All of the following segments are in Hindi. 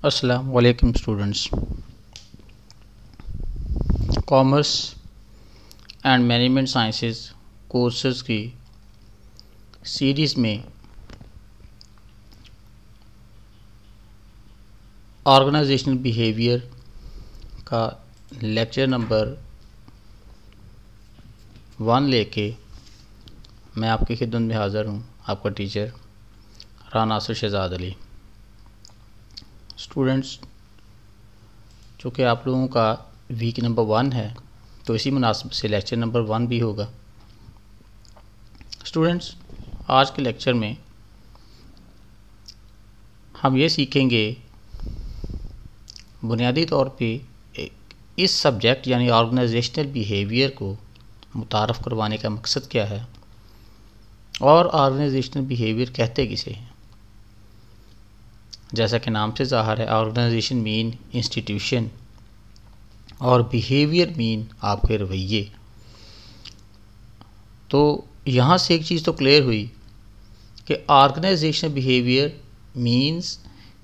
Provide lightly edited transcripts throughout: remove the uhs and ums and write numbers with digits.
अस्सलाम वालेकुम students. Commerce and management sciences courses की सीरीज़ में ऑर्गेनाइजेशनल बिहेवियर का लेक्चर नंबर 1 लेके मैं आपकी खिदमत में हाज़िर हूँ, आपका टीचर रानासर शहजाद अली। स्टूडेंट्स, चूँकि आप लोगों का वीक नंबर 1 है तो इसी मुनासिब से लेक्चर नंबर 1 भी होगा। स्टूडेंट्स, आज के लेक्चर में हम ये सीखेंगे बुनियादी तौर पे इस सब्जेक्ट यानी ऑर्गेनाइजेशनल बिहेवियर को मुतारफ़ करवाने का मकसद क्या है और ऑर्गेनाइजेशनल बिहेवियर कहते किसे हैं। जैसा कि नाम से ज़ाहिर है, ऑर्गेनाइजेशन मीन इंस्टीट्यूशन और बिहेवियर मीन आपके रवैये। तो यहाँ से एक चीज़ तो क्लियर हुई कि ऑर्गेनाइजेशनल बिहेवियर मीन्स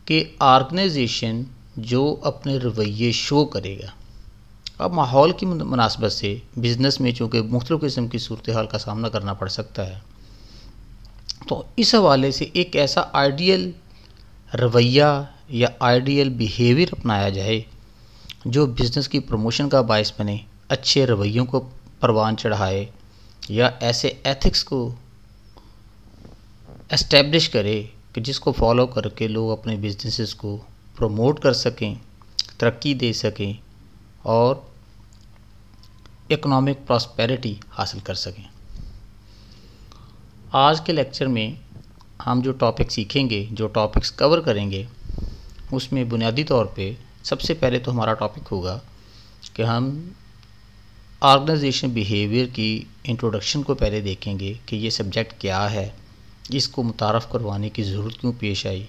कि ऑर्गेनाइजेशन जो अपने रवैये शो करेगा। अब माहौल की मुनासबत से बिज़नेस में चूँकि मुख्तलिफ़ किस्म की सूरत हाल का सामना करना पड़ सकता है, तो इस हवाले से एक ऐसा आइडियल रवैया या आइडियल बिहेवियर अपनाया जाए जो बिज़नेस की प्रमोशन का बायस बने, अच्छे रवैयों को परवान चढ़ाए या ऐसे एथिक्स को एस्टेब्लिश करे कि जिसको फॉलो करके लोग अपने बिजनेसेस को प्रमोट कर सकें, तरक्की दे सकें और इकोनॉमिक प्रॉस्पेरिटी हासिल कर सकें। आज के लेक्चर में हम जो टॉपिक सीखेंगे, जो टॉपिक्स कवर करेंगे, उसमें बुनियादी तौर पे सबसे पहले तो हमारा टॉपिक होगा कि हम ऑर्गेनाइजेशन बिहेवियर की इंट्रोडक्शन को पहले देखेंगे कि ये सब्जेक्ट क्या है, इसको मुतारफ़ करवाने की ज़रूरत क्यों पेश आई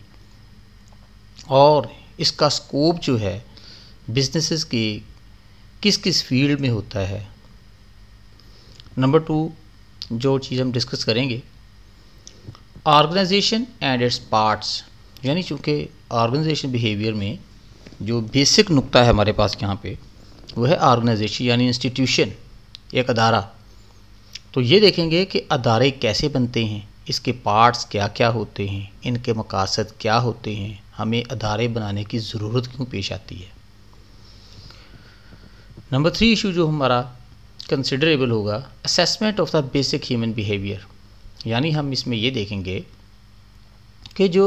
और इसका स्कोप जो है बिजनेसेस की किस किस फील्ड में होता है। नंबर 2 जो चीज़ हम डिस्कस करेंगे, ऑर्गेनाइजेशन एंड इट्स पार्ट्स, यानी चूँकि ऑर्गेनाइजेशन बिहेवियर में जो बेसिक नुक्ता है हमारे पास यहाँ पे वो है ऑर्गेनाइजेशन यानी इंस्टीट्यूशन, एक अदारा। तो ये देखेंगे कि अदारे कैसे बनते हैं, इसके पार्ट्स क्या क्या होते हैं, इनके मकासद क्या होते हैं, हमें अदारे बनाने की ज़रूरत क्यों पेश आती है। नंबर 3 इशू जो हमारा कंसिडरेबल होगा, assessment of the basic human behaviour, यानी हम इसमें ये देखेंगे कि जो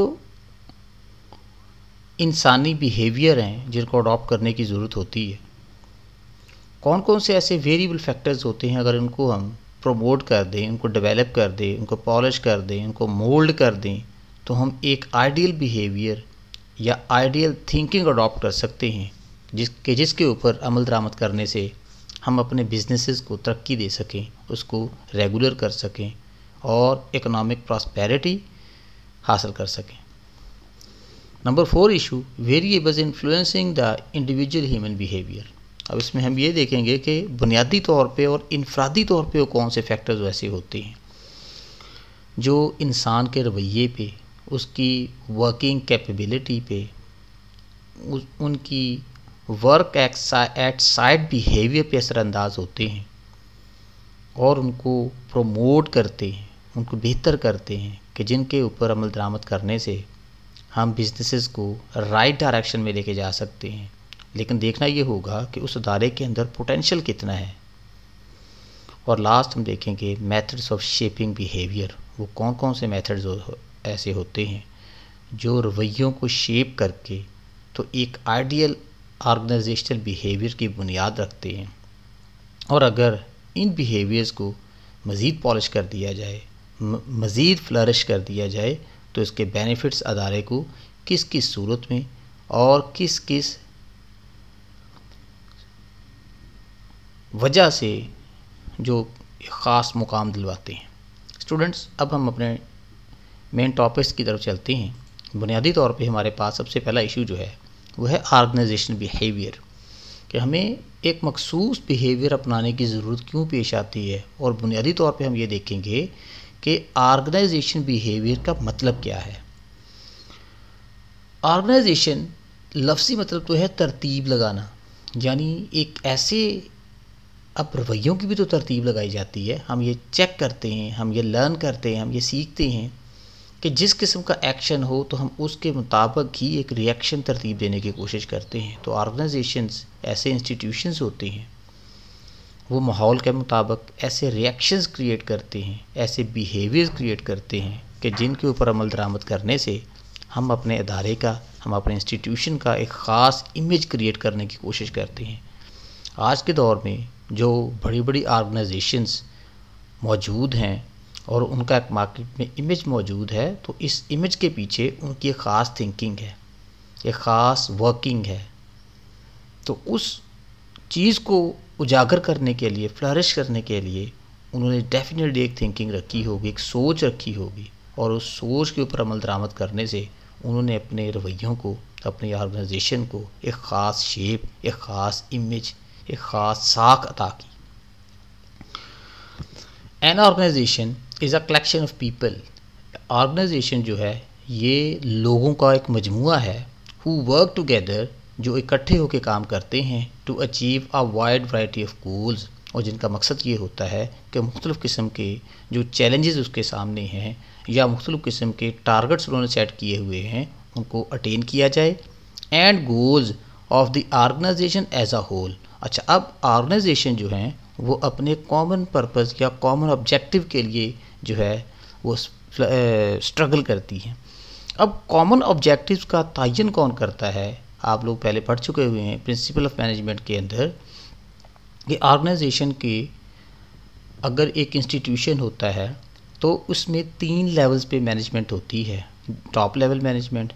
इंसानी बिहेवियर हैं जिनको अडॉप्ट करने की ज़रूरत होती है, कौन कौन से ऐसे वेरिएबल फैक्टर्स होते हैं, अगर उनको हम प्रमोट कर दें, उनको डेवलप कर दें, उनको पॉलिश कर दें, उनको मोल्ड कर दें, तो हम एक आइडियल बिहेवियर या आइडियल थिंकिंग अडॉप्ट कर सकते हैं जिसके ऊपर अमल दरामद करने से हम अपने बिजनेसेस को तरक्की दे सकें, उसको रेगुलर कर सकें और इकोनॉमिक प्रॉस्पेरिटी हासिल कर सकें। Number 4 issue, variables influencing the individual human behaviour. अब इसमें हम ये देखेंगे कि बुनियादी तौर पे और इनफरादी तौर पे वो कौन से फैक्टर्स वैसे होते हैं जो इंसान के रवैये पे, उसकी वर्किंग कैपेबिलिटी पे, उनकी वर्क एट साइड बिहेवियर पे असरअंदाज होते हैं और उनको प्रमोट करते हैं, उनको बेहतर करते हैं कि जिनके ऊपर अमल दरामद करने से हम बिजनेसेस को राइट डायरेक्शन में लेके जा सकते हैं। लेकिन देखना ये होगा कि उस अदारे के अंदर पोटेंशियल कितना है। और लास्ट हम देखेंगे मेथड्स ऑफ शेपिंग बिहेवियर, वो कौन कौन से मेथड्स ऐसे होते हैं जो रवैयों को शेप करके तो एक आइडियल ऑर्गेनाइजेशनल बिहेवियर की बुनियाद रखते हैं। और अगर इन बिहेवियर्स को मज़ीद पॉलिश कर दिया जाए, मज़ीद फ्लरिश कर दिया जाए, तो इसके बेनिफिट्स अदारे को किस किस सूरत में और किस किस वजह से जो ख़ास मुकाम दिलवाते हैं। स्टूडेंट्स, अब हम अपने मेन टॉपिक्स की तरफ चलते हैं। बुनियादी तौर पे हमारे पास सबसे पहला इशू जो है वो है ऑर्गेनाइजेशनल बिहेवियर, कि हमें एक मखसूस बिहेवियर अपनाने की ज़रूरत क्यों पेश आती है। और बुनियादी तौर पे हम ये देखेंगे कि ऑर्गेनाइजेशन बिहेवियर का मतलब क्या है। ऑर्गेनाइजेशन लफ्ज़ी मतलब तो है तरतीब लगाना, यानी एक ऐसे, अब रवैयों की भी तो तरतीब लगाई जाती है। हम ये चेक करते हैं, हम ये लर्न करते हैं, हम ये सीखते हैं कि जिस किस्म का एक्शन हो तो हम उसके मुताबिक ही एक रिएक्शन तरतीब देने की कोशिश करते हैं। तो ऑर्गेनाइजेशंस ऐसे इंस्टीट्यूशंस होते हैं, वो माहौल के मुताबिक ऐसे रिएक्शंस क्रिएट करते हैं, ऐसे बिहेवियर्स क्रिएट करते हैं कि जिनके ऊपर अमल दरामद करने से हम अपने इदारे का, हम अपने इंस्टीट्यूशन का एक ख़ास इमेज क्रिएट करने की कोशिश करते हैं। आज के दौर में जो बड़ी बड़ी ऑर्गेनाइजेशंस मौजूद हैं और उनका एक मार्केट में इमेज मौजूद है, तो इस इमेज के पीछे उनकी एक ख़ास थिंकिंग है, एक ख़ास वर्किंग है। तो उस चीज़ को उजागर करने के लिए, फ्लरिश करने के लिए उन्होंने डेफिनेटली एक थिंकिंग रखी होगी, एक सोच रखी होगी, और उस सोच के ऊपर अमल दरामद करने से उन्होंने अपने रवैयों को, अपनी ऑर्गेनाइजेशन को एक ख़ास शेप, एक ख़ास इमेज, एक ख़ास साख अता की। An organisation is a collection of people. Organisation जो है ये लोगों का एक मजमुआ है, हु वर्क टुगेदर, जो इकट्ठे होकर काम करते हैं, to achieve a wide variety of goals, और जिनका मकसद ये होता है कि मुख्तलिफ़ किस्म के जो चैलेंजेस उसके सामने हैं या मुख्तलिफ़ किस्म के टारगेट्स उन्होंने सेट किए हुए हैं उनको अटेन किया जाए। And goals of the organisation as a whole. अच्छा, अब ऑर्गेनाइजेशन जो हैं वो अपने कॉमन पर्पस या कॉमन ऑब्जेक्टिव के लिए जो है वो स्ट्रगल करती हैं। अब कॉमन ऑब्जेक्टिव्स का तयन कौन करता है? आप लोग पहले पढ़ चुके हुए हैं प्रिंसिपल ऑफ मैनेजमेंट के अंदर कि ऑर्गेनाइजेशन के अगर एक इंस्टीट्यूशन होता है तो उसमें 3 लेवल्स पे मैनेजमेंट होती है, top level management,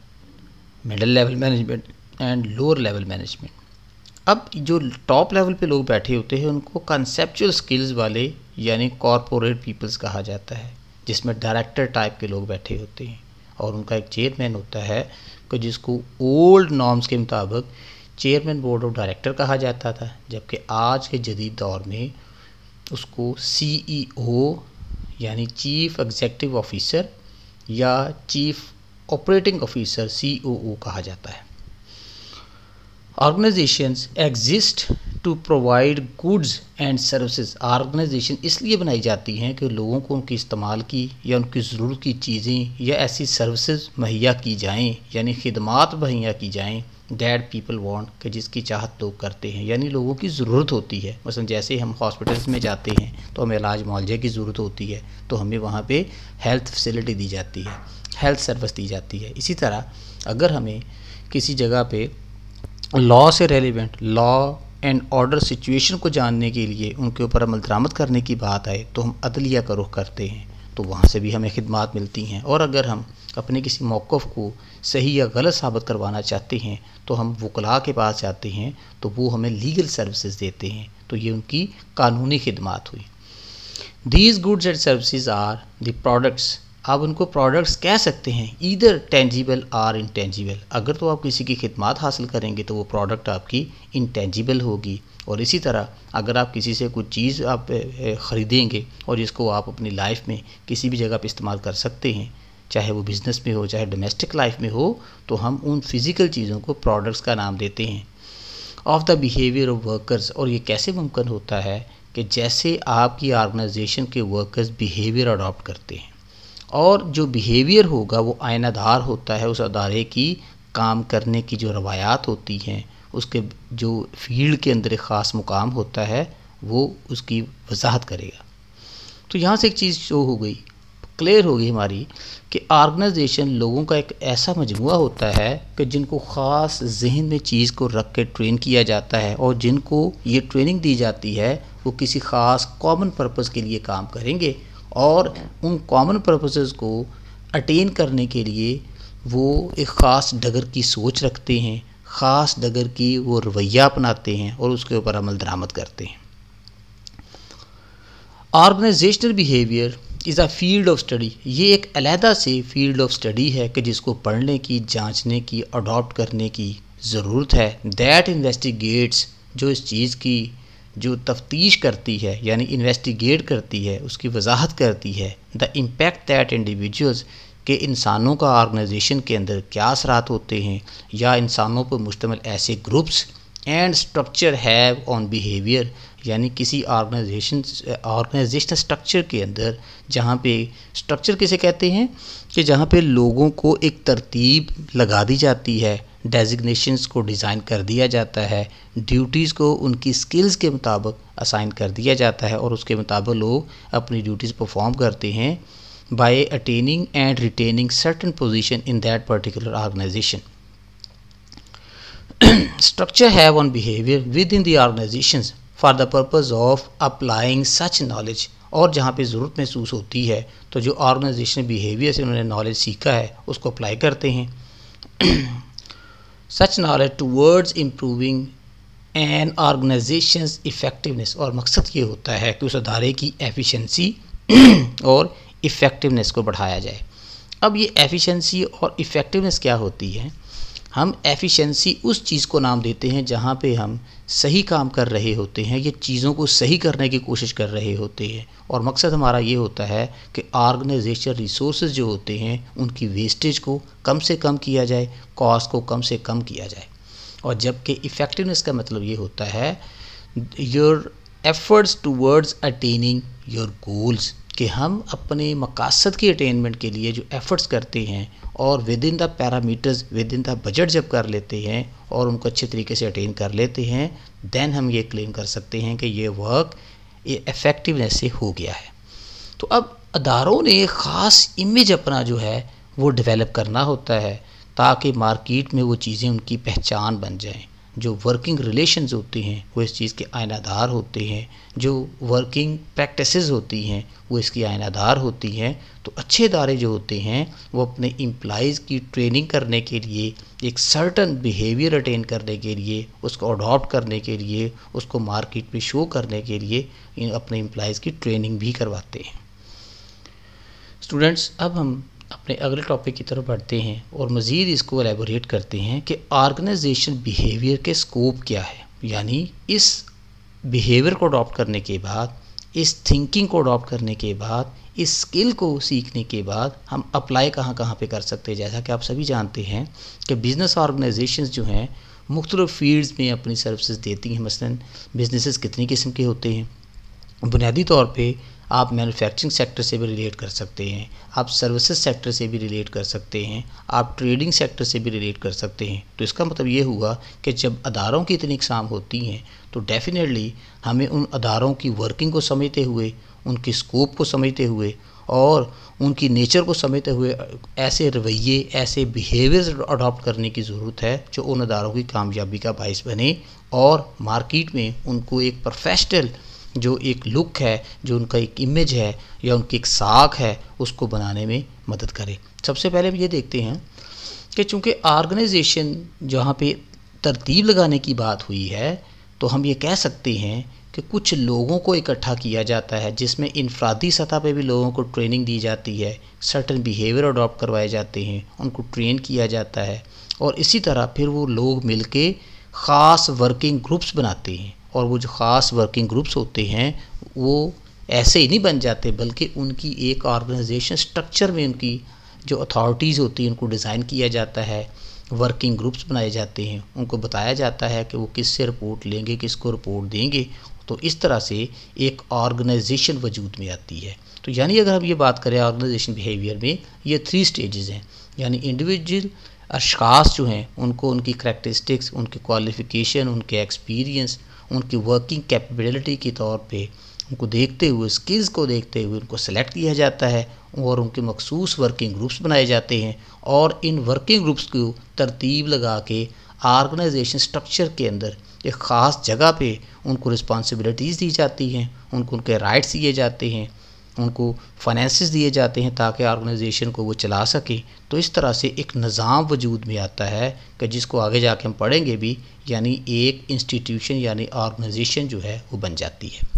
middle level management and lower level management. अब जो टॉप लेवल पे लोग बैठे होते हैं उनको कंसेप्चुअल स्किल्स वाले यानी कॉरपोरेट पीपल्स कहा जाता है, जिसमें डायरेक्टर टाइप के लोग बैठे होते हैं, और उनका एक चेयरमैन होता है कि जिसको ओल्ड नॉर्म्स के मुताबिक चेयरमैन बोर्ड ऑफ डायरेक्टर कहा जाता था, जबकि आज के जदीद दौर में उसको CEO यानी चीफ एग्जीक्यूटिव ऑफिसर या चीफ ऑपरेटिंग ऑफिसर COO कहा जाता है। Organisations exist to provide goods and services. Organisation इसलिए बनाई जाती हैं कि लोगों को उनकी इस्तेमाल की या उनकी ज़रूरत की चीज़ें या ऐसी सर्विसेज मुहैया की जाएं, यानी खिदमात मुहैया की जाएं दैट पीपल वांट, कि जिसकी चाहत लोग करते हैं, यानी लोगों की ज़रूरत होती है। मसलन जैसे हम हॉस्पिटल्स में जाते हैं तो हमें इलाज मुआवजे की ज़रूरत होती है, तो हमें वहाँ पे हेल्थ फैसिलिटी दी जाती है, हेल्थ सर्विस दी जाती है। इसी तरह अगर हमें किसी जगह पे लॉ से relevant law and order situation को जानने के लिए उनके ऊपर अमल दरामद करने की बात आए तो हम अदलिया का रुख करते हैं, तो वहाँ से भी हमें खिदमात मिलती हैं। और अगर हम अपने किसी मौक़िफ़ को सही या गलत साबित करवाना चाहते हैं तो हम वकला के पास जाते हैं, तो वो हमें लीगल सर्विसेज देते हैं, तो ये उनकी कानूनी खिदमात हुई। These goods and services are the products. आप उनको प्रोडक्ट्स कह सकते हैं, ईदर टेंजिबल आर इंटेंजिबल। अगर तो आप किसी की खिदमत हासिल करेंगे तो वो प्रोडक्ट आपकी इंटेंजिबल होगी, और इसी तरह अगर आप किसी से कुछ चीज़ आप ख़रीदेंगे और जिसको आप अपनी लाइफ में किसी भी जगह पे इस्तेमाल कर सकते हैं, चाहे वो बिज़नेस में हो चाहे डोमेस्टिक लाइफ में हो, तो हम उन फिज़िकल चीज़ों को प्रोडक्ट्स का नाम देते हैं। Of the behaviour of workers. और ये कैसे मुमकिन होता है कि जैसे आपकी ऑर्गेनाइजेशन के वर्कर्स बिहेवियर अडॉप्ट करते हैं, और जो बिहेवियर होगा वो आयनादार होता है उस अदारे की काम करने की जो रवायात होती हैं, उसके जो फील्ड के अंदर एक ख़ास मुकाम होता है वो उसकी वजाहत करेगा। तो यहाँ से एक चीज़ शो हो गई, क्लियर हो गई हमारी, कि ऑर्गेनाइजेशन लोगों का एक ऐसा मजमुआ होता है कि जिनको ख़ास जहन में चीज़ को रख के ट्रेन किया जाता है, और जिनको ये ट्रेनिंग दी जाती है वो किसी ख़ास कॉमन पर्पज़ के लिए काम करेंगे, और उन कॉमन पर्पसेस को अटेन करने के लिए वो एक ख़ास डगर की सोच रखते हैं, ख़ास डगर की वो रवैया अपनाते हैं और उसके ऊपर अमल दरामद करते हैं। Organizational behaviour is a field of study. ये एक अलहदा से फील्ड ऑफ स्टडी है कि जिसको पढ़ने की, जांचने की, अडॉप्ट करने की ज़रूरत है। दैट इन्वेस्टिगेट्स, जो इस चीज़ की जो तफ्तीश करती है यानी इन्वेस्टिगेट करती है, उसकी वजाहत करती है, द इम्पैक्ट दैट इंडिविजुअल्स, कि इंसानों का ऑर्गेनाइजेशन के अंदर क्या असरात होते हैं, या इंसानों पर मुश्तमिल ऐसे groups and structure have on behaviour, यानी किसी ऑर्गेनाइजेशनल स्ट्रक्चर के अंदर, जहाँ पे स्ट्रक्चर किसे कहते हैं कि जहाँ पे लोगों को एक तरतीब लगा दी जाती है, डेजिग्नेशंस को डिज़ाइन कर दिया जाता है, ड्यूटीज़ को उनकी स्किल्स के मुताबिक असाइन कर दिया जाता है और उसके मुताबिक लोग अपनी ड्यूटीज़ परफॉर्म करते हैं by attending and retaining certain position in that particular organization. Structure have on behavior within the organizations for the purpose of applying such knowledge. और जहाँ पे ज़रूरत महसूस होती है तो जो ऑर्गेनाइजेशन बिहेवियर से उन्होंने नॉलेज सीखा है उसको अप्लाई करते हैं. Such knowledge towards improving an organization's effectiveness. और मकसद ये होता है कि उस अदारे की एफिशिएंसी और इफ़ेक्टिवनेस को बढ़ाया जाए. अब ये एफिशिएंसी और इफ़ेक्टिवनेस क्या होती है? हम एफिशिएंसी उस चीज़ को नाम देते हैं जहाँ पे हम सही काम कर रहे होते हैं, ये चीज़ों को सही करने की कोशिश कर रहे होते हैं, और मकसद हमारा ये होता है कि ऑर्गेनाइजेशनल रिसोर्सेज जो होते हैं उनकी वेस्टेज को कम से कम किया जाए, कॉस्ट को कम से कम किया जाए. और जबकि इफ़ेक्टिवनेस का मतलब ये होता है your efforts towards attaining your goals, कि हम अपने मकासद की अटेनमेंट के लिए जो एफ़र्ट्स करते हैं और with in the parameters, with in the budget जब कर लेते हैं और उनको अच्छे तरीके से अटेन कर लेते हैं, देन हम ये क्लेम कर सकते हैं कि ये वर्क ये इफ़ेक्टिवनेस से हो गया है. तो अब अदारों ने ख़ास इमेज अपना जो है वो डेवलप करना होता है ताकि मार्केट में वो चीज़ें उनकी पहचान बन जाएं. जो वर्किंग रिलेशंस होते हैं वो इस चीज़ के आयनादार होते हैं, जो वर्किंग प्रैक्टिसेस होती हैं वो इसकी आयनादार होती हैं. तो अच्छे इदारे जो होते हैं वो अपने एम्प्लॉइज़ की ट्रेनिंग करने के लिए, एक सर्टन बिहेवियर अटेन करने के लिए, उसको अडॉप्ट करने के लिए, उसको मार्केट में शो करने के लिए अपने एम्प्लॉइज़ की ट्रेनिंग भी करवाते हैं. स्टूडेंट्स, अब हम अपने अगले टॉपिक की तरफ बढ़ते हैं और मज़ीद इसको एलेबोरेट करते हैं कि ऑर्गेनाइजेशन बिहेवियर के स्कोप क्या है. यानी इस बिहेवियर को अडॉप्ट करने के बाद, इस थिंकिंग को अडॉप्ट करने के बाद, इस स्किल को सीखने के बाद हम अप्लाई कहाँ पे कर सकते हैं. जैसा कि आप सभी जानते हैं कि बिज़नेस ऑर्गेनाइजेशंस जो हैं मुख्तलिफ़ फील्ड्स में अपनी सर्विसेज देती हैं. मसलन बिजनेसेस कितनी किस्म के होते हैं. बुनियादी तौर पे आप मैन्युफैक्चरिंग सेक्टर से भी रिलेट कर सकते हैं, आप सर्विसेज सेक्टर से भी रिलेट कर सकते हैं, आप ट्रेडिंग सेक्टर से भी रिलेट कर सकते हैं. तो इसका मतलब ये हुआ कि जब अदारों की इतनी इकसाम होती हैं तो डेफिनेटली हमें उन अदारों की वर्किंग को समझते हुए, उनकी स्कोप को समझते हुए और उनकी नेचर को समझते हुए ऐसे रवैये, ऐसे बिहेवियर्स अडॉप्ट करने की ज़रूरत है जो उन अदारों की कामयाबी का बाइस बने और मार्केट में उनको एक प्रोफेशनल जो एक लुक है, जो उनका एक इमेज है या उनकी एक साख है, उसको बनाने में मदद करे. सबसे पहले हम ये देखते हैं कि चूँकि ऑर्गेनाइजेशन जहाँ पे तरतीब लगाने की बात हुई है तो हम ये कह सकते हैं कि कुछ लोगों को इकट्ठा किया जाता है जिसमें इनफरादी सतह पे भी लोगों को ट्रेनिंग दी जाती है, सर्टेन बिहेवियर अडॉप्ट करवाए जाते हैं, उनको ट्रेन किया जाता है और इसी तरह फिर वो लोग मिलके ख़ास वर्किंग ग्रुप्स बनाते हैं. और वो जो ख़ास वर्किंग ग्रुप्स होते हैं वो ऐसे ही नहीं बन जाते बल्कि उनकी एक ऑर्गेनाइजेशन स्ट्रक्चर में उनकी जो अथॉरिटीज़ होती हैं उनको डिज़ाइन किया जाता है, वर्किंग ग्रुप्स बनाए जाते हैं, उनको बताया जाता है कि वो किससे रिपोर्ट लेंगे, किसको रिपोर्ट देंगे. तो इस तरह से एक ऑर्गेनाइजेशन वजूद में आती है. तो यानी अगर हम ये बात करें ऑर्गेनाइजेशन बिहेवियर में ये 3 स्टेजेस हैं. यानी इंडिविजुअल अशख़ास जो हैं उनको उनकी करैक्टरिस्टिक्स, उनके क्वालिफ़िकेशन, उनके एक्सपीरियंस, उनकी वर्किंग कैपेबिलिटी के तौर पे उनको देखते हुए, स्किल्स को देखते हुए उनको सेलेक्ट किया जाता है और उनके मखसूस वर्किंग ग्रुप्स बनाए जाते हैं और इन वर्किंग ग्रुप्स को तरतीब लगा के ऑर्गेनाइजेशन स्ट्रक्चर के अंदर एक ख़ास जगह पे उनको रिस्पॉन्सिबिलिटीज़ दी जाती हैं, उनको उनके राइट्स दिए जाते हैं, उनको फाइनेंसेस दिए जाते हैं ताकि ऑर्गेनाइजेशन को वो चला सकें. तो इस तरह से एक निज़ाम वजूद में आता है कि जिसको आगे जाके हम पढ़ेंगे भी, यानी एक इंस्टीट्यूशन यानी ऑर्गेनाइजेशन जो है वो बन जाती है.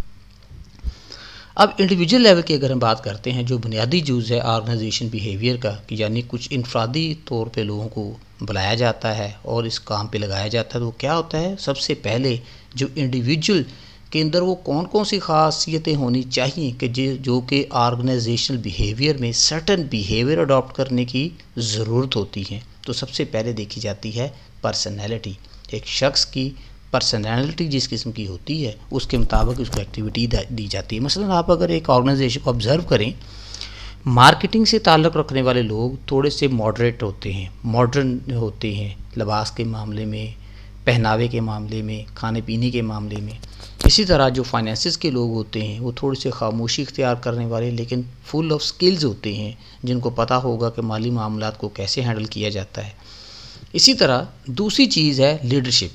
अब इंडिविजुअल लेवल की अगर हम बात करते हैं, जो बुनियादी जूज़ है ऑर्गेनाइजेशन बिहेवियर का, कि यानी कुछ इनफरादी तौर पे लोगों को बुलाया जाता है और इस काम पे लगाया जाता है. तो क्या होता है, सबसे पहले जो इंडिविजुअल के अंदर वो कौन कौन सी खासियतें होनी चाहिए कि जो कि ऑर्गेनाइजेशनल बिहेवियर में सर्टन बिहेवियर अडॉप्ट करने की ज़रूरत होती है। तो सबसे पहले देखी जाती है पर्सनैलिटी। एक शख्स की पर्सनैलिटी जिस किस्म की होती है उसके मुताबिक उसको एक्टिविटी दी जाती है। मसलन आप अगर एक ऑर्गेनाइजेशन को ऑब्ज़र्व करें, मार्केटिंग से ताल्लुक़ रखने वाले लोग थोड़े से मॉडरेट होते हैं, मॉडर्न होते हैं, लिबास के मामले में, पहनावे के मामले में, खाने पीने के मामले में। इसी तरह जो फाइनेंसिस के लोग होते हैं वो थोड़े से खामोशी इख्तियार करने वाले लेकिन फुल ऑफ स्किल्स होते हैं, जिनको पता होगा कि माली मामलात को कैसे हैंडल किया जाता है। इसी तरह दूसरी चीज़ है लीडरशिप।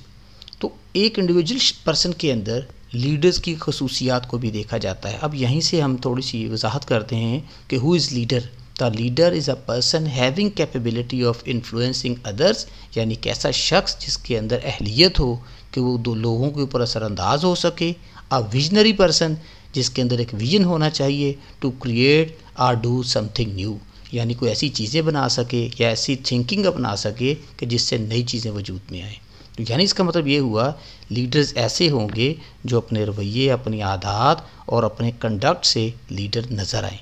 तो एक इंडिविजुअल पर्सन के अंदर लीडर्स की खसूसियात को भी देखा जाता है। अब यहीं से हम थोड़ी सी वजाहत करते हैं कि who is leader. The leader is a person having capability of influencing others, यानी कि ऐसा शख्स जिसके अंदर अहलियत हो कि वो दो लोगों के ऊपर असरअंदाज हो सके। अ विजनरी पर्सन, जिसके अंदर एक विजन होना चाहिए to create or do something new, यानी कोई ऐसी चीज़ें बना सके या ऐसी थिंकिंग अपना सके कि जिससे नई चीज़ें वजूद में आएँ। तो यानी इसका मतलब ये हुआ लीडर्स ऐसे होंगे जो अपने रवैये, अपनी आदत और अपने कंडक्ट से लीडर नज़र आए।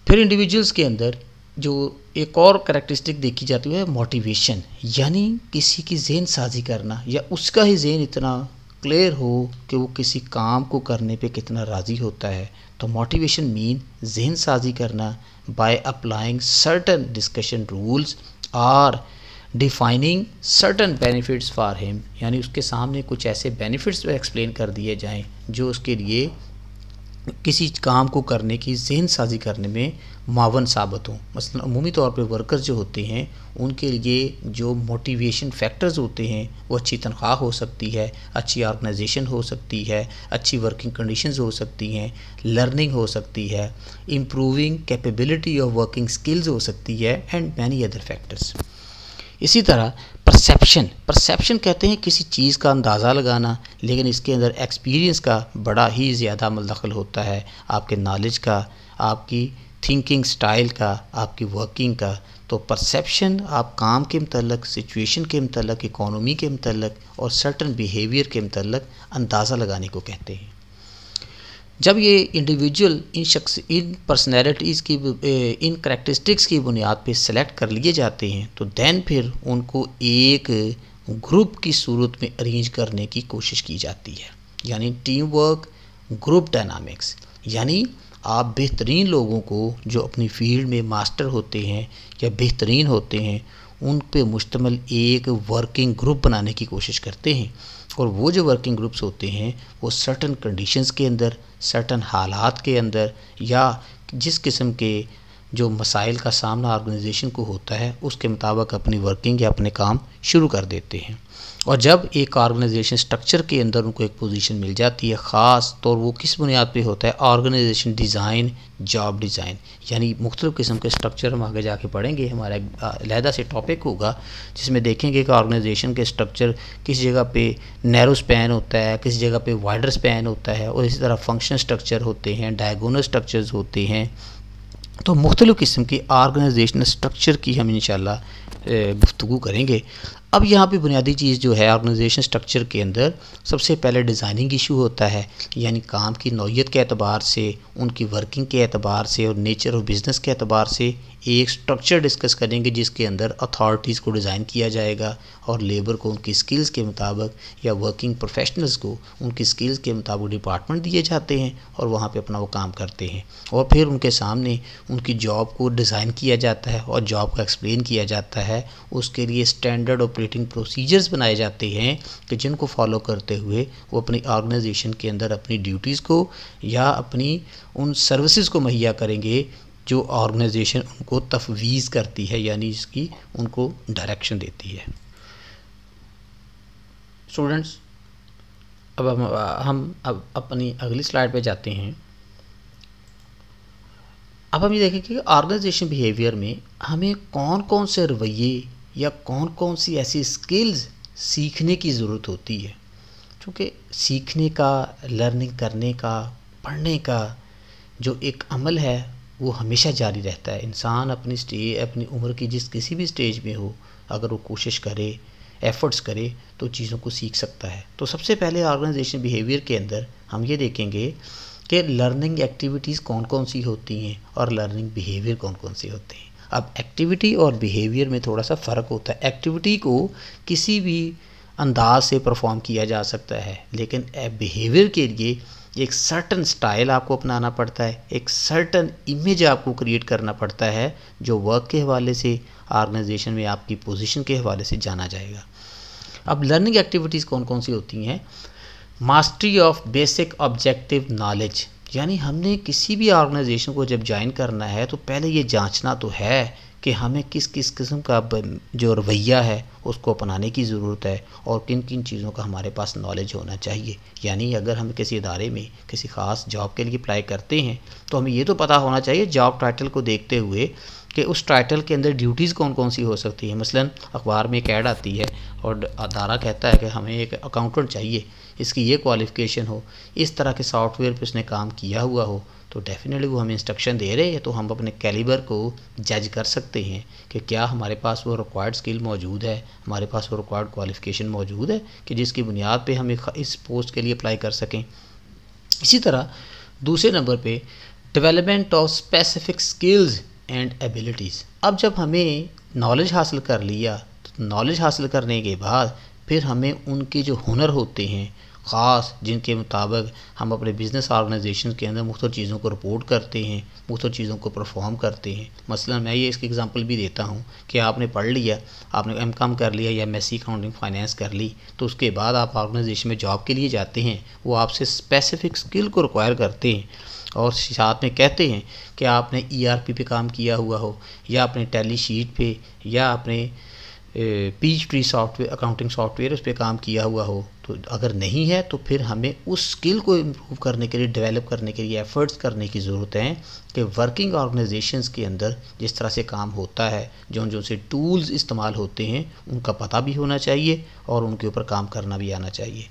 फिर इंडिविजुअल्स के अंदर जो एक और करैक्टरिस्टिक देखी जाती है मोटिवेशन, यानी किसी की ज़हन साजी करना या उसका ही ज़हन इतना क्लियर हो कि वो किसी काम को करने पे कितना राज़ी होता है। तो मोटिवेशन मीन ज़हन साजी करना by applying certain discussion rules और defining certain benefits for him, यानी उसके सामने कुछ ऐसे बेनिफिट्स एक्सप्लेन कर दिए जाएं जो उसके लिए किसी काम को करने की ज़हन साजी करने में मावन साबित हों। मसलन अमूमी तौर पे वर्कर्स जो होते हैं उनके लिए जो मोटिवेशन फैक्टर्स होते हैं वो अच्छी तनख्वाह हो सकती है, अच्छी ऑर्गेनाइजेशन हो सकती है, अच्छी वर्किंग कंडीशंस हो सकती हैं, लर्निंग हो सकती है, improving capability of working skills हो सकती है एंड मैनी अदर फैक्टर्स। इसी तरह परसेप्शन कहते हैं किसी चीज़ का अंदाज़ा लगाना, लेकिन इसके अंदर एक्सपीरियंस का बड़ा ही ज़्यादा दखल होता है, आपके नॉलेज का, आपकी थिंकिंग स्टाइल का, आपकी वर्किंग का। तो परसेप्शन आप काम के मतलब, सिचुएशन के मतलब, इकोनॉमी के मतलब और सर्टन बिहेवियर के मतलब अंदाज़ा लगाने को कहते हैं। जब ये इंडिविजुअल इन पर्सनैलिटीज़ की, इन करैक्टरिस्टिक्स की बुनियाद पे सेलेक्ट कर लिए जाते हैं तो दैन फिर उनको एक ग्रुप की सूरत में अरेंज करने की कोशिश की जाती है, यानी टीम वर्क, ग्रुप डायनामिक्स। यानी आप बेहतरीन लोगों को जो अपनी फील्ड में मास्टर होते हैं या बेहतरीन होते हैं उन पे मुश्तमिल एक वर्किंग ग्रुप बनाने की कोशिश करते हैं। और वो जो वर्किंग ग्रुप्स होते हैं वो सर्टन कंडीशंस के अंदर, सर्टन हालात के अंदर या जिस किस्म के जो मसाइल का सामना ऑर्गेनाइजेशन को होता है उसके मुताबिक अपनी वर्किंग या अपने काम शुरू कर देते हैं। और जब एक ऑर्गेनाइजेशन स्ट्रक्चर के अंदर उनको एक पोजीशन मिल जाती है, ख़ास तौर वो किस बुनियाद पे होता है, ऑर्गेनाइजेशन डिज़ाइन, जॉब डिज़ाइन, यानी मुख्तलिफ़ किस्म के स्ट्रक्चर हम आगे जाके पढ़ेंगे। हमारा अलहदा से टॉपिक होगा जिसमें देखेंगे कि ऑर्गेनाइजेशन के स्ट्रक्चर किस जगह पे नैरो स्पैन होता है, किस जगह पे वाइडर स्पैन होता है, और इसी तरह फंक्शन स्ट्रक्चर होते हैं, डायगोनल स्ट्रक्चर्स होते हैं। तो मुख्तलिफ़ किस्म की ऑर्गेनाइजेशनल स्ट्रक्चर की हम इंशाल्लाह गुफ्तगू करेंगे। अब यहाँ पे बुनियादी चीज़ जो है ऑर्गेनाइजेशन स्ट्रक्चर के अंदर सबसे पहले डिज़ाइनिंग इशू होता है, यानी काम की नौइयत के एतबार से, उनकी वर्किंग के एतबार से और नेचर ऑफ बिज़नेस के एतबार से एक स्ट्रक्चर डिस्कस करेंगे जिसके अंदर अथॉरिटीज़ को डिज़ाइन किया जाएगा और लेबर को उनकी स्किल्स के मुताबिक या वर्किंग प्रोफेशनल्स को उनकी स्किल्स के मुताबिक डिपार्टमेंट दिए जाते हैं और वहाँ पे अपना वो काम करते हैं। और फिर उनके सामने उनकी जॉब को डिज़ाइन किया जाता है और जॉब को एक्सप्लेन किया जाता है। उसके लिए स्टैंडर्ड ऑपरेटिंग प्रोसीजर्स बनाए जाते हैं कि जिनको फॉलो करते हुए वो अपनी ऑर्गेनाइजेशन के अंदर अपनी ड्यूटीज़ को या अपनी उन सर्विसेज को मुहैया करेंगे जो ऑर्गेनाइजेशन उनको तफवीज़ करती है, यानी इसकी उनको डायरेक्शन देती है। स्टूडेंट्स, अब हम अपनी अगली स्लाइड पे जाते हैं। अब हम ये देखें कि ऑर्गेनाइजेशन बिहेवियर में हमें कौन कौन से रवैये या कौन कौन सी ऐसी स्किल्स सीखने की ज़रूरत होती है, क्योंकि सीखने का, लर्निंग करने का, पढ़ने का जो एक अमल है वो हमेशा जारी रहता है। इंसान अपनी उम्र की जिस किसी भी स्टेज में हो, अगर वो कोशिश करे, एफर्ट्स करे तो चीज़ों को सीख सकता है। तो सबसे पहले ऑर्गेनाइजेशन बिहेवियर के अंदर हम ये देखेंगे कि लर्निंग एक्टिविटीज़ कौन कौन सी होती हैं और लर्निंग बिहेवियर कौन कौन से होते हैं। अब एक्टिविटी और बिहेवियर में थोड़ा सा फ़र्क होता है। एक्टिविटी को किसी भी अंदाज से परफॉर्म किया जा सकता है, लेकिन बिहेवियर के लिए एक सर्टन स्टाइल आपको अपनाना पड़ता है, एक सर्टन इमेज आपको क्रिएट करना पड़ता है जो वर्क के हवाले से, ऑर्गेनाइजेशन में आपकी पोजीशन के हवाले से जाना जाएगा। अब लर्निंग एक्टिविटीज़ कौन कौन सी होती हैं? Mastery of basic objective knowledge, यानी हमने किसी भी ऑर्गेनाइजेशन को जब ज्वाइन करना है तो पहले ये जांचना तो है कि हमें किस किस किस्म का जो रवैया है उसको अपनाने की ज़रूरत है और किन किन चीज़ों का हमारे पास नॉलेज होना चाहिए। यानी अगर हम किसी इदारे में किसी ख़ास जॉब के लिए अप्लाई करते हैं तो हमें ये तो पता होना चाहिए जॉब टाइटल को देखते हुए कि उस टाइटल के अंदर ड्यूटीज़ कौन कौन सी हो सकती है। मसलन अखबार में एक ऐड आती है और अदारा कहता है कि हमें एक अकाउंटेंट चाहिए, इसकी ये क्वालिफ़िकेशन हो, इस तरह के सॉफ्टवेयर पर उसने काम किया हुआ हो, तो डेफिनेटली वो हमें इंस्ट्रक्शन दे रहे हैं तो हम अपने कैलिबर को जज कर सकते हैं कि क्या हमारे पास वो रिक्वायर्ड स्किल मौजूद है, हमारे पास वो रिक्वायर्ड क्वालिफ़िकेशन मौजूद है कि जिसकी बुनियाद पे हम इस पोस्ट के लिए अप्लाई कर सकें। इसी तरह दूसरे नंबर पे development of specific skills and abilities. अब जब हमें नॉलेज हासिल कर लिया तो नॉलेज हासिल करने के बाद फिर हमें उनके जो हुनर होते हैं ख़ास, जिनके मुताबिक हम अपने बिज़नेस ऑर्गेनाइजेशन के अंदर मुख्तलिफ़ चीज़ों को रिपोर्ट करते हैं, मुख्तलिफ़ चीज़ों को परफॉर्म करते हैं। मसलन मैं ये इसकी एग्जांपल भी देता हूँ कि आपने पढ़ लिया, आपने एमकॉम कर लिया या एमएससी अकाउंटिंग फाइनेंस कर ली, तो उसके बाद आप ऑर्गेनाइजेशन में जॉब के लिए जाते हैं, वो आपसे स्पेसिफिक स्किल को रिक्वायर करते हैं और साथ में कहते हैं कि आपने ईआरपी पे काम किया हुआ हो या अपने टैली शीट पे या अपने Peachtree software accounting software उस पर काम किया हुआ हो। तो अगर नहीं है तो फिर हमें उस स्किल को इम्प्रूव करने के लिए, डेवलप करने के लिए एफ़र्ट्स करने की ज़रूरत है कि वर्किंग ऑर्गेनाइजेशंस के अंदर जिस तरह से काम होता है, जो से टूल्स इस्तेमाल होते हैं उनका पता भी होना चाहिए और उनके ऊपर काम करना भी आना चाहिए।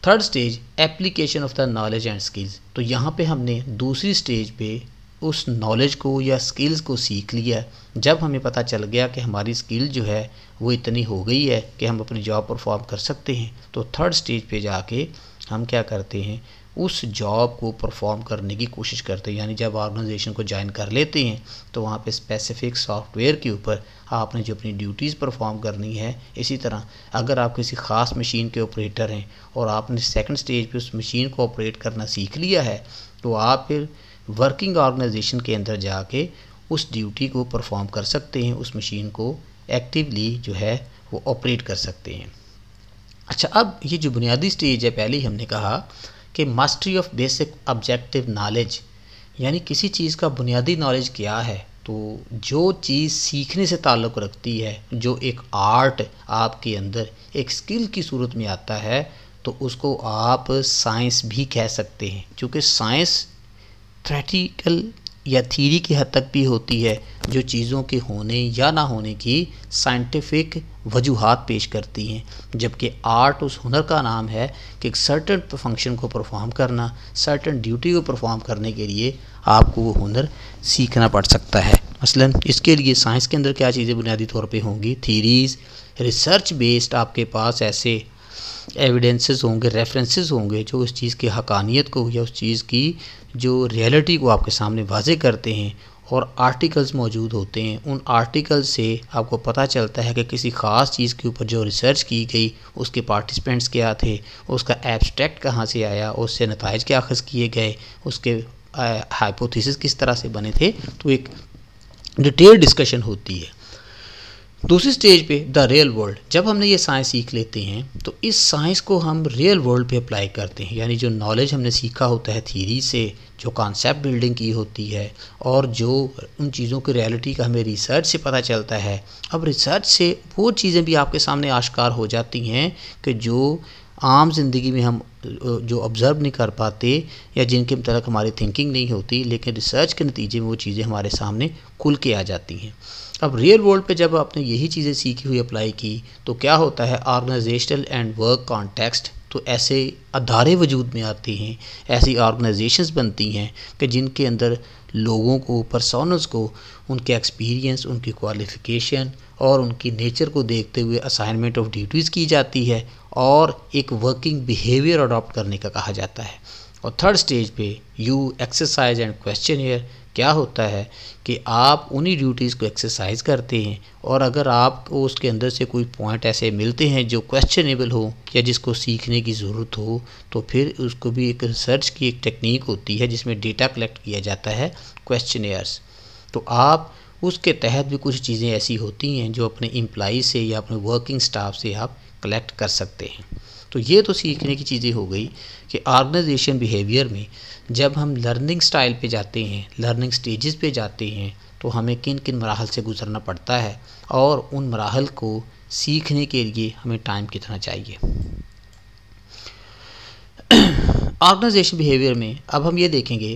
Third stage application of the knowledge and skills. तो यहाँ पे हमने दूसरी स्टेज पे उस नॉलेज को या स्किल्स को सीख लिया। जब हमें पता चल गया कि हमारी स्किल जो है वो इतनी हो गई है कि हम अपनी जॉब परफॉर्म कर सकते हैं, तो थर्ड स्टेज पे जाके हम क्या करते हैं, उस जॉब को परफॉर्म करने की कोशिश करते हैं। यानी जब ऑर्गेनाइजेशन को ज्वाइन कर लेते हैं तो वहाँ पे स्पेसिफिक सॉफ्टवेयर के ऊपर आपने जो अपनी ड्यूटीज़ परफॉर्म करनी है। इसी तरह अगर आप किसी ख़ास मशीन के ऑपरेटर हैं और आपने सेकंड स्टेज पे उस मशीन को ऑपरेट करना सीख लिया है, तो आप फिर वर्किंग ऑर्गेनाइजेशन के अंदर जाके उस ड्यूटी को परफॉर्म कर सकते हैं, उस मशीन को एक्टिवली जो है वो ऑपरेट कर सकते हैं। अच्छा, अब ये जो बुनियादी स्टेज है, पहले ही हमने कहा कि mastery of basic objective knowledge, यानी किसी चीज़ का बुनियादी नॉलेज क्या है। तो जो चीज़ सीखने से ताल्लुक़ रखती है, जो एक आर्ट आपके अंदर एक स्किल की सूरत में आता है, तो उसको आप साइंस भी कह सकते हैं। क्योंकि साइंस थ्योरेटिकल या थ्योरी की हद तक भी होती है, जो चीज़ों के होने या ना होने की साइंटिफिक वजूहात पेश करती हैं, जबकि आर्ट उस हुनर का नाम है कि एक सर्टन फंक्शन को परफॉर्म करना, सर्टन ड्यूटी को परफॉर्म करने के लिए आपको वो हुनर सीखना पड़ सकता है। मसलन इसके लिए साइंस के अंदर क्या चीज़ें बुनियादी तौर पे होंगी, थीरीज़, रिसर्च बेस्ड आपके पास ऐसे एविडेंसेस होंगे, रेफरेंसेस होंगे जो उस चीज़ की हकानियत को या उस चीज़ की जो रियलिटी को आपके सामने वाज़े करते हैं। और आर्टिकल्स मौजूद होते हैं, उन आर्टिकल्स से आपको पता चलता है कि किसी ख़ास चीज़ के ऊपर जो रिसर्च की गई उसके पार्टिसिपेंट्स क्या थे, उसका एब्स्ट्रैक्ट कहाँ से आया, उससे नताइज क्या अख़ज़ किए गए, उसके हाइपोथेसिस किस तरह से बने थे। तो एक डिटेल डिस्कशन होती है। दूसरी स्टेज पे द रियल वर्ल्ड, जब हमने ये साइंस सीख लेते हैं तो इस साइंस को हम रियल वर्ल्ड पे अप्लाई करते हैं। यानी जो नॉलेज हमने सीखा होता है थ्योरी से, जो कॉन्सेप्ट बिल्डिंग की होती है और जो उन चीज़ों की रियलिटी का हमें रिसर्च से पता चलता है। अब रिसर्च से वो चीज़ें भी आपके सामने आश्कार हो जाती हैं कि जो आम ज़िंदगी में हम जो ऑब्ज़र्व नहीं कर पाते या जिनके मतलब हमारी थिंकिंग नहीं होती, लेकिन रिसर्च के नतीजे में वो चीज़ें हमारे सामने खुल के आ जाती हैं। अब रियल वर्ल्ड पे जब आपने यही चीज़ें सीखी हुई अप्लाई की तो क्या होता है, ऑर्गेनाइजेशनल एंड वर्क कॉन्टेक्स्ट, तो ऐसे अदारे वजूद में आते हैं, ऐसी ऑर्गेनाइजेशंस बनती हैं कि जिनके अंदर लोगों को, पर्सनस को, उनके एक्सपीरियंस, उनकी क्वालिफ़िकेशन और उनकी नेचर को देखते हुए असाइनमेंट ऑफ ड्यूटीज़ की जाती है और एक वर्किंग बिहेवियर अडॉप्ट करने का कहा जाता है। और थर्ड स्टेज पे यू एक्सरसाइज एंड क्वेश्चनियर क्या होता है कि आप उन्हीं ड्यूटीज़ को एक्सरसाइज करते हैं और अगर आपको उसके अंदर से कोई पॉइंट ऐसे मिलते हैं जो क्वेश्चनेबल हो या जिसको सीखने की ज़रूरत हो तो फिर उसको भी एक रिसर्च की एक टेक्निक होती है जिसमें डेटा कलेक्ट किया जाता है, क्वेश्चनियर्स। तो आप उसके तहत भी कुछ चीज़ें ऐसी होती हैं जो अपने एम्प्लॉई से या अपने वर्किंग स्टाफ से आप कलेक्ट कर सकते हैं। तो ये तो सीखने की चीज़ें हो गई कि ऑर्गेनाइजेशन बिहेवियर में जब हम लर्निंग स्टाइल पे जाते हैं, लर्निंग स्टेजेस पे जाते हैं, तो हमें किन किन मराहल से गुजरना पड़ता है और उन मराहल को सीखने के लिए हमें टाइम कितना चाहिए। ऑर्गेनाइजेशन बिहेवियर में अब हम ये देखेंगे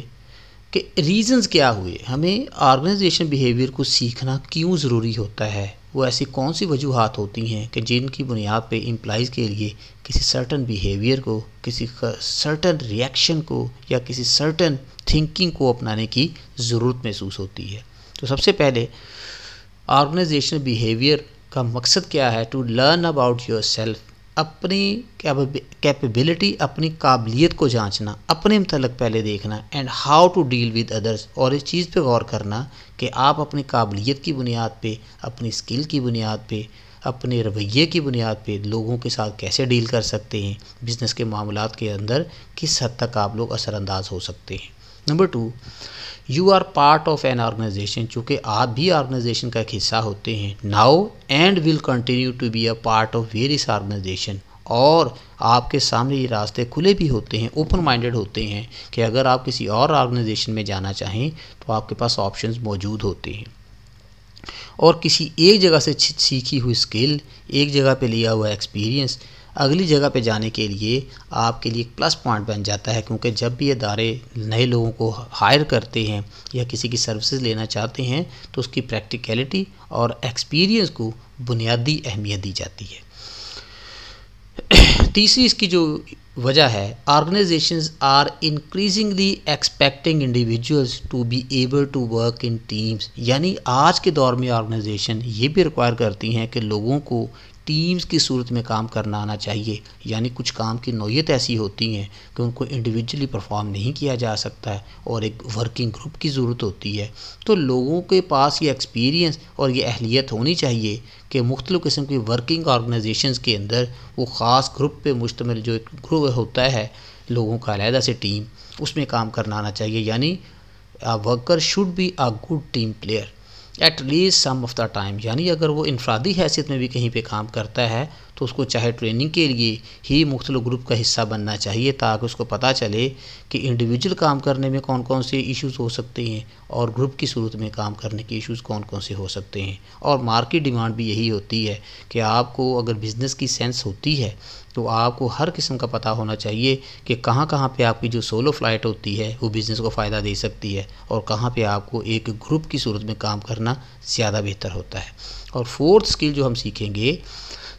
कि रीज़न्स क्या हुए, हमें ऑर्गेनाइजेशन बिहेवियर को सीखना क्यों ज़रूरी होता है। वो ऐसी कौन सी वजूहात होती हैं कि जिनकी बुनियाद पे एम्प्लॉइज़ के लिए किसी सर्टन बिहेवियर को, किसी सर्टन रिएक्शन को या किसी सर्टन थिंकिंग को अपनाने की ज़रूरत महसूस होती है। तो सबसे पहले ऑर्गेनाइजेशनल बिहेवियर का मकसद क्या है? To learn about yourself, अपनी कैपेबिलिटी, अपनी काबिलियत को जांचना, अपने मतलब पहले देखना, and how to deal with others, और इस चीज़ पे गौर करना कि आप अपनी काबिलियत की बुनियाद पे, अपनी स्किल की बुनियाद पे, अपने रवैये की बुनियाद पे लोगों के साथ कैसे डील कर सकते हैं, बिज़नेस के मामलात के अंदर किस हद तक आप लोग असरअंदाज हो सकते हैं। Number 2, you are part of an organization, चूँकि आप भी ऑर्गेनाइजेशन का एक हिस्सा होते हैं, now and will continue to be a part of various organization, और आपके सामने ये रास्ते खुले भी होते हैं, ओपन माइंडेड होते हैं कि अगर आप किसी और ऑर्गेनाइजेशन में जाना चाहें तो आपके पास ऑप्शंस मौजूद होते हैं। और किसी एक जगह से सीखी हुई स्किल, एक जगह पे लिया हुआ एक्सपीरियंस अगली जगह पे जाने के लिए आपके लिए एक प्लस पॉइंट बन जाता है, क्योंकि जब भी इदारे नए लोगों को हायर करते हैं या किसी की सर्विसेज लेना चाहते हैं तो उसकी प्रैक्टिकलिटी और एक्सपीरियंस को बुनियादी अहमियत दी जाती है। तीसरी इसकी जो वजह है, organizations are increasingly expecting individuals to be able to work in teams, यानी आज के दौर में ऑर्गेनाइजेशन ये भी रिक्वायर करती हैं कि लोगों को टीम्स की सूरत में काम करना आना चाहिए। यानी कुछ काम की नौयत ऐसी होती हैं कि उनको इंडिविजुअली परफॉर्म नहीं किया जा सकता है और एक वर्किंग ग्रुप की ज़रूरत होती है। तो लोगों के पास ये एक्सपीरियंस और ये अहलियत होनी चाहिए कि मुख्तलिफ़ किस्म की वर्किंग ऑर्गेनाइजेशंस के अंदर वो ख़ास ग्रुप पे मुश्तमिल जो एक ग्रुप होता है लोगों का अलहदा से टीम, उसमें काम करना आना चाहिए। यानी worker should be a good team player at least some of the time, यानी अगर वो इनफरादी हैसियत में भी कहीं पे काम करता है तो उसको चाहे ट्रेनिंग के लिए ही मुख्तलिफ ग्रुप का हिस्सा बनना चाहिए, ताकि उसको पता चले कि इंडिविजुअल काम करने में कौन कौन से इश्यूज़ हो सकते हैं और ग्रुप की सूरत में काम करने के इश्यूज़ कौन कौन से हो सकते हैं। और मार्केट डिमांड भी यही होती है कि आपको अगर बिज़नेस की सेंस होती है तो आपको हर किस्म का पता होना चाहिए कि कहाँ कहाँ पे आपकी जो सोलो फ्लाइट होती है वो बिज़नेस को फ़ायदा दे सकती है और कहाँ पे आपको एक ग्रुप की सूरत में काम करना ज़्यादा बेहतर होता है। और फोर्थ स्किल जो हम सीखेंगे,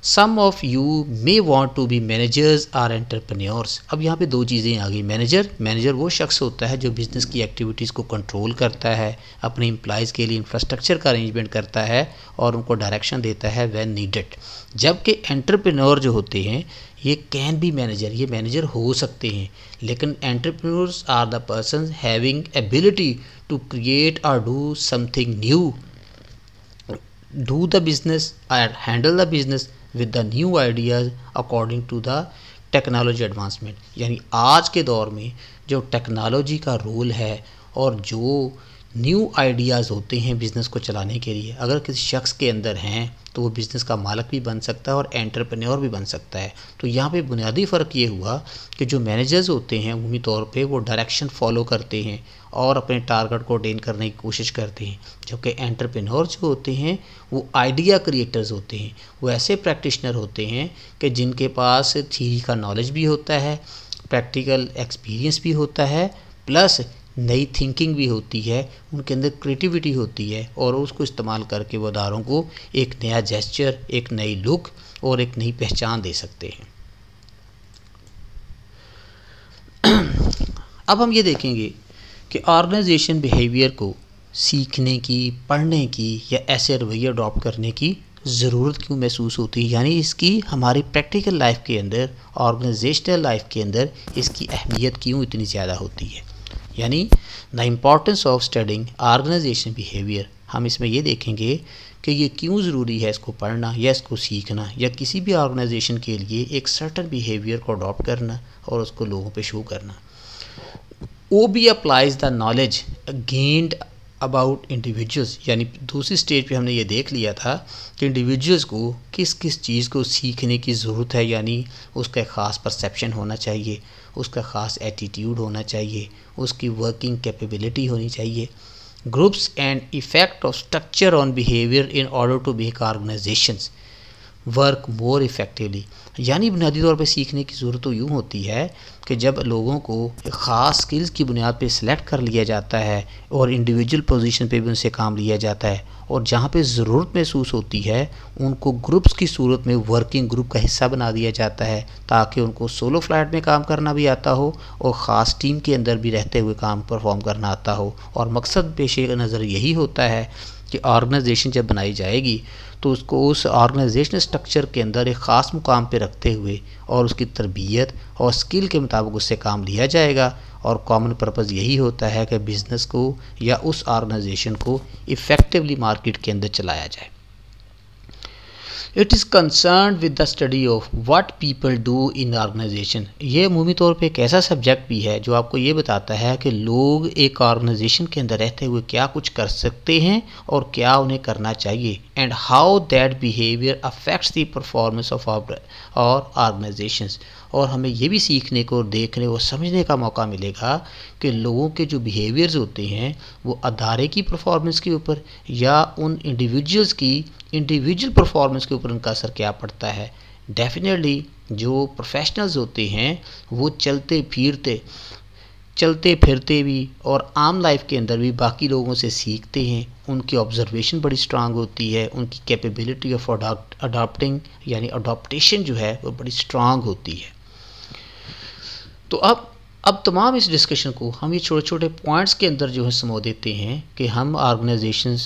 some of you may want to be managers or entrepreneurs. अब यहाँ पे दो चीज़ें आ गई। मैनेजर वो शख्स होता है जो बिज़नेस की एक्टिविटीज़ को कंट्रोल करता है, अपने एम्प्लॉइज़ के लिए इंफ्रास्ट्रक्चर का अरेंजमेंट करता है और उनको डायरेक्शन देता है व्हेन नीडेड। जबकि एंटरप्रेन्योर जो होते हैं ये कैन बी मैनेजर, ये मैनेजर हो सकते हैं, लेकिन entrepreneurs are the person having ability to create और do something new, do the business or handle the business with the new ideas according to the technology advancement। यानी आज के दौर में जो टेक्नोलॉजी का रोल है और जो न्यू आइडियाज़ होते हैं बिज़नेस को चलाने के लिए, अगर किसी शख्स के अंदर हैं तो वो बिज़नेस का मालिक भी बन सकता है और एंटरप्रेन्योर भी बन सकता है। तो यहाँ पे बुनियादी फ़र्क ये हुआ कि जो मैनेजर्स होते हैं उम्मी तौर पे वो डायरेक्शन फॉलो करते हैं और अपने टारगेट को अटेन करने की कोशिश करते हैं, जबकि एंटरप्रेन्योर जो होते हैं वो आइडिया क्रिएटर्स होते हैं। वो ऐसे प्रैक्टिशनर होते हैं कि जिनके पास थ्योरी का नॉलेज भी होता है, प्रैक्टिकल एक्सपीरियंस भी होता है, प्लस नई थिंकिंग भी होती है, उनके अंदर क्रिएटिविटी होती है और उसको इस्तेमाल करके वो अदारों को एक नया जेस्चर, एक नई लुक और एक नई पहचान दे सकते हैं। अब हम ये देखेंगे कि ऑर्गेनाइजेशन बिहेवियर को सीखने की, पढ़ने की या ऐसे रवैये अडॉप्ट करने की ज़रूरत क्यों महसूस होती है, यानी इसकी हमारी प्रैक्टिकल लाइफ के अंदर, ऑर्गेनाइजेशनल लाइफ के अंदर इसकी अहमियत क्यों इतनी ज़्यादा होती है। यानी the importance of studying organization behaviour, हम इसमें ये देखेंगे कि ये क्यों ज़रूरी है इसको पढ़ना या इसको सीखना, या किसी भी ऑर्गेनाइजेशन के लिए एक सर्टन बिहेवियर को अडॉप्ट करना और उसको लोगों पे शो करना। OB applies the knowledge gained about individuals, यानी दूसरी स्टेज पे हमने ये देख लिया था कि इंडिविजुअल्स को किस किस चीज़ को सीखने की ज़रूरत है, यानी उसका ख़ास परसेप्शन होना चाहिए, उसका ख़ास एटीट्यूड होना चाहिए, उसकी वर्किंग कैपेबिलिटी होनी चाहिए। Groups and effect of structure on behaviour in order to make organizations work more effectively, यानी बुनियादी तौर पे सीखने की ज़रूरत तो यूँ होती है कि जब लोगों को एक ख़ास स्किल्स की बुनियाद पे सिलेक्ट कर लिया जाता है और इंडिविजुअल पोजीशन पे भी उनसे काम लिया जाता है, और जहाँ पे ज़रूरत महसूस होती है उनको ग्रुप्स की सूरत में वर्किंग ग्रुप का हिस्सा बना दिया जाता है, ताकि उनको सोलो फ्लाइट में काम करना भी आता हो और ख़ास टीम के अंदर भी रहते हुए काम परफॉर्म करना आता हो। और मकसद पेश नज़र यही होता है कि ऑर्गेनाइजेशन जब बनाई जाएगी तो उसको उस ऑर्गेनाइजेशनल स्ट्रक्चर के अंदर एक ख़ास मुकाम पे रखते हुए और उसकी तरबियत और स्किल के मुताबिक उससे काम लिया जाएगा, और कॉमन पर्पज़ यही होता है कि बिज़नेस को या उस ऑर्गेनाइजेशन को इफ़ेक्टिवली मार्केट के अंदर चलाया जाए। It is concern with the study of what people do in organization, ये अमूमी तौर पे एक ऐसा सब्जेक्ट भी है जो आपको ये बताता है कि लोग एक ऑर्गेनाइजेशन के अंदर रहते हुए क्या कुछ कर सकते हैं और क्या उन्हें करना चाहिए, and how that behaviour affects the performance of और ऑर्गेनाइजेशंस। और हमें ये भी सीखने को, देखने और समझने का मौका मिलेगा कि लोगों के जो बिहेवियर्स होते हैं वो अदारे की परफॉर्मेंस के ऊपर या उन इंडिविजुअल्स की इंडिविजुअल परफॉर्मेंस के ऊपर उनका असर क्या पड़ता है। डेफिनेटली जो प्रोफेशनल्स होते हैं वो चलते फिरते भी और आम लाइफ के अंदर भी बाकी लोगों से सीखते हैं, उनकी ऑब्जर्वेशन बड़ी स्ट्रांग होती है, उनकी कैपेबिलिटी ऑफ अडॉप्टिंग यानी अडॉप्टेशन जो है वो बड़ी स्ट्रांग होती है। तो अब तमाम इस डिस्कशन को हम ये छोटे छोटे पॉइंट्स के अंदर जो है समो देते हैं कि हम ऑर्गेनाइजेशनल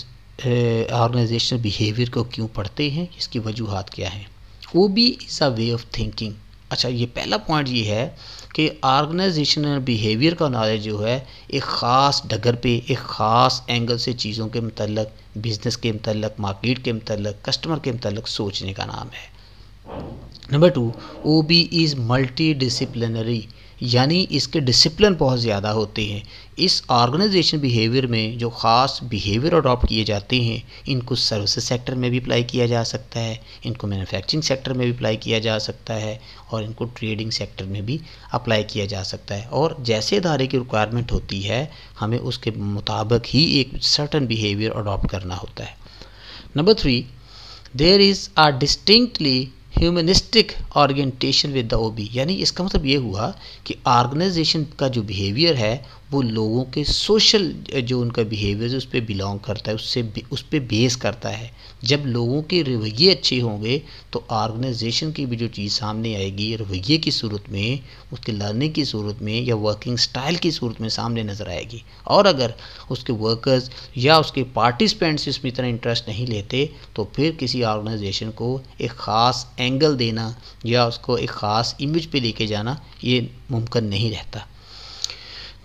बिहेवियर को क्यों पढ़ते हैं, इसकी वजूहात क्या हैं। OB is a way of thinking. अच्छा, ये पहला पॉइंट ये है कि ऑर्गेनाइजेशनल बिहेवियर का नॉलेज जो है एक ख़ास डगर पे, एक ख़ास एंगल से चीज़ों के मतलब, बिज़नेस के मतलब, मार्केट के मतलब, कस्टमर के मतलब सोचने का नाम है। Number 2, OB is multi disciplinary, यानी इसके डिसिप्लिन बहुत ज़्यादा होते हैं। इस ऑर्गेनाइजेशन बिहेवियर में जो ख़ास बिहेवियर अडॉप्ट किए जाते हैं, इनको सर्विसेज सेक्टर में भी अप्लाई किया जा सकता है, इनको मैन्युफैक्चरिंग सेक्टर में भी अप्लाई किया जा सकता है, और इनको ट्रेडिंग सेक्टर में भी अप्लाई किया जा सकता है। और जैसे इदारे की रिक्वायरमेंट होती है हमें उसके मुताबिक ही एक सर्टन बिहेवियर अडॉप्ट करना होता है। Number 3, there is a distinctly humanistic orientation with the OB, यानी इसका मतलब ये हुआ कि ऑर्गेनाइजेशन का जो बिहेवियर है वो लोगों के सोशल जो उनका बिहेवियर है उस पर बिलोंग करता है, उस पर बेस करता है। जब लोगों के रवैये अच्छे होंगे तो ऑर्गेनाइजेशन की भी जो चीज़ सामने आएगी रवैये की सूरत में, उसके लर्निंग की सूरत में या वर्किंग स्टाइल की सूरत में सामने नज़र आएगी। और अगर उसके वर्कर्स या उसके पार्टिसिपेंट्स इसमें इतना इंटरेस्ट नहीं लेते तो फिर किसी ऑर्गेनाइजेशन को एक ख़ास एंगल देना या उसको एक ख़ास इमेज पे लेके जाना ये मुमकिन नहीं रहता।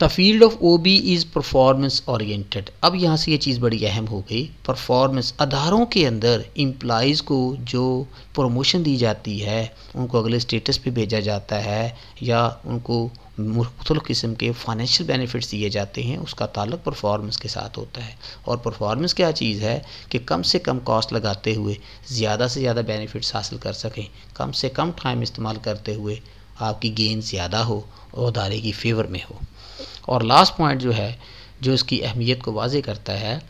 The field of OB is performance oriented. अब यहाँ से ये चीज़ बड़ी अहम हो गई। परफॉर्मेंस, अदारों के अंदर एम्प्लॉइज़ को जो प्रमोशन दी जाती है, उनको अगले स्टेटस पे भेजा जाता है या उनको मुख्तलिफ़ किस्म के फाइनेंशियल बेनिफिट्स दिए जाते हैं, उसका ताल्लुक परफॉर्मेंस के साथ होता है। और परफॉर्मेंस क्या चीज़ है कि कम से कम कॉस्ट लगाते हुए ज़्यादा से ज़्यादा बेनिफिट्स हासिल कर सकें, कम से कम टाइम इस्तेमाल करते हुए आपकी गेन ज़्यादा हो और अदारे की फेवर में हो। और लास्ट पॉइंट जो है जो इसकी अहमियत को वाज़े करता है,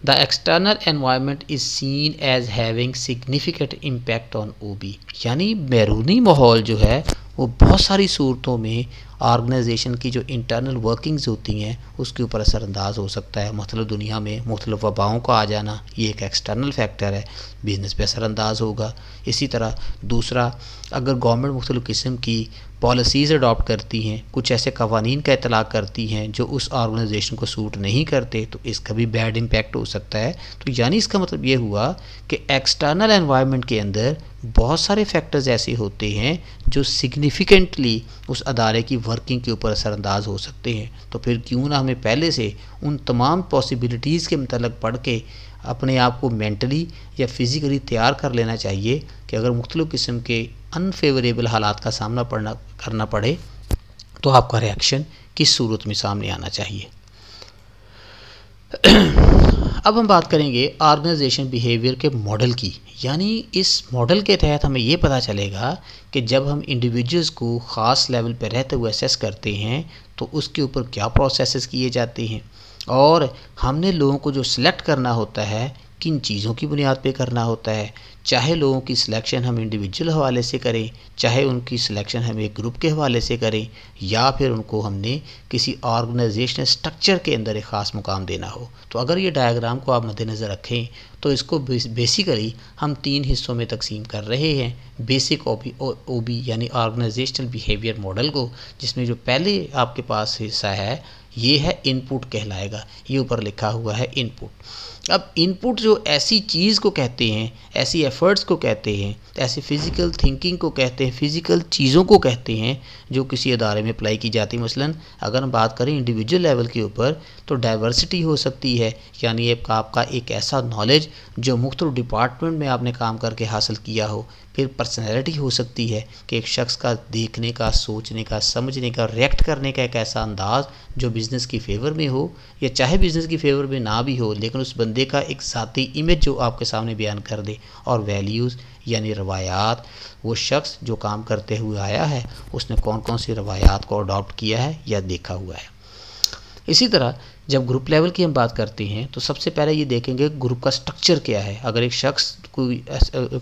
the external environment is seen as having significant impact on OB, यानी बैरूनी माहौल जो है वो बहुत सारी सूरतों में ऑर्गेनाइजेशन की जो इंटरनल वर्किंग्स होती हैं उसके ऊपर असरअंदाज हो सकता है। मुख्तलिफ दुनिया में मुख्तलिफ वबाओं का आ जाना ये एक एक्सटर्नल फैक्टर है, बिज़नेस पे असरअंदाज होगा। इसी तरह दूसरा, अगर गवर्नमेंट मुख्तलिफ किस्म की पॉलिसीज़ अडॉप्ट करती हैं, कुछ ऐसे कवानीन का इतलाक़ करती हैं जो उस ऑर्गेनाइजेशन को सूट नहीं करते, तो इसका भी बैड इम्पैक्ट हो सकता है। तो यानी इसका मतलब ये हुआ कि एक्सटर्नल एनवायरनमेंट के अंदर बहुत सारे फैक्टर्स ऐसे होते हैं जो सिग्निफिकेंटली उस अदारे की वर्किंग के ऊपर असरअंदाज हो सकते हैं। तो फिर क्यों ना हमें पहले से उन तमाम पॉसिबिलिटीज़ के मतलब पढ़ के अपने आप को मेंटली या फिज़िकली तैयार कर लेना चाहिए कि अगर मुख्तलिफ़ किस्म के अनफेवरेबल हालात का सामना करना पड़े तो आपका रिएक्शन किस सूरत में सामने आना चाहिए। अब हम बात करेंगे ऑर्गेनाइजेशन बिहेवियर के मॉडल की, यानी इस मॉडल के तहत हमें ये पता चलेगा कि जब हम इंडिविजुअल्स को ख़ास लेवल पर रहते हुए असेस करते हैं तो उसके ऊपर क्या प्रोसेसेस किए जाते हैं, और हमने लोगों को जो सिलेक्ट करना होता है किन चीज़ों की बुनियाद पे करना होता है। चाहे लोगों की सिलेक्शन हम इंडिविजुअल हवाले से करें, चाहे उनकी सिलेक्शन हम एक ग्रुप के हवाले से करें, या फिर उनको हमने किसी ऑर्गेनाइजेशनल स्ट्रक्चर के अंदर एक ख़ास मुकाम देना हो। तो अगर ये डायग्राम को आप मद्देनज़र रखें तो इसको बेसिकली हम 3 हिस्सों में तकसीम कर रहे हैं। बेसिक ओबी यानी ऑर्गेनाइजेशनल बिहेवियर मॉडल को, जिसमें जो पहले आपके पास हिस्सा है ये है इनपुट कहलाएगा, ये ऊपर लिखा हुआ है इनपुट। अब इनपुट जो ऐसी चीज़ को कहते हैं, ऐसी एफ़र्ट्स को कहते हैं, ऐसी फ़िज़िकल थिंकिंग को कहते हैं, फ़िज़िकल चीज़ों को कहते हैं जो किसी अदारे में अप्लाई की जाती है। मसलन अगर हम बात करें इंडिविजुअल लेवल के ऊपर तो डाइवर्सिटी हो सकती है, यानी आपका एक ऐसा नॉलेज जो मुख्तलिफ डिपार्टमेंट में आपने काम करके हासिल किया हो। फिर पर्सनैलिटी हो सकती है कि एक शख्स का देखने का, सोचने का, समझने का, रिएक्ट करने का एक ऐसा अंदाज़ जो बिज़नेस की फ़ेवर में हो, या चाहे बिज़नेस की फ़ेवर में ना भी हो लेकिन उस बंदे का एक ज़ाती इमेज जो आपके सामने बयान कर दे। और वैल्यूज़ यानी रवायात, वो शख्स जो काम करते हुए आया है उसने कौन कौन सी रवायात को अडॉप्ट किया है या देखा हुआ है। इसी तरह जब ग्रुप लेवल की हम बात करते हैं तो सबसे पहले ये देखेंगे ग्रुप का स्ट्रक्चर क्या है। अगर एक शख्स कोई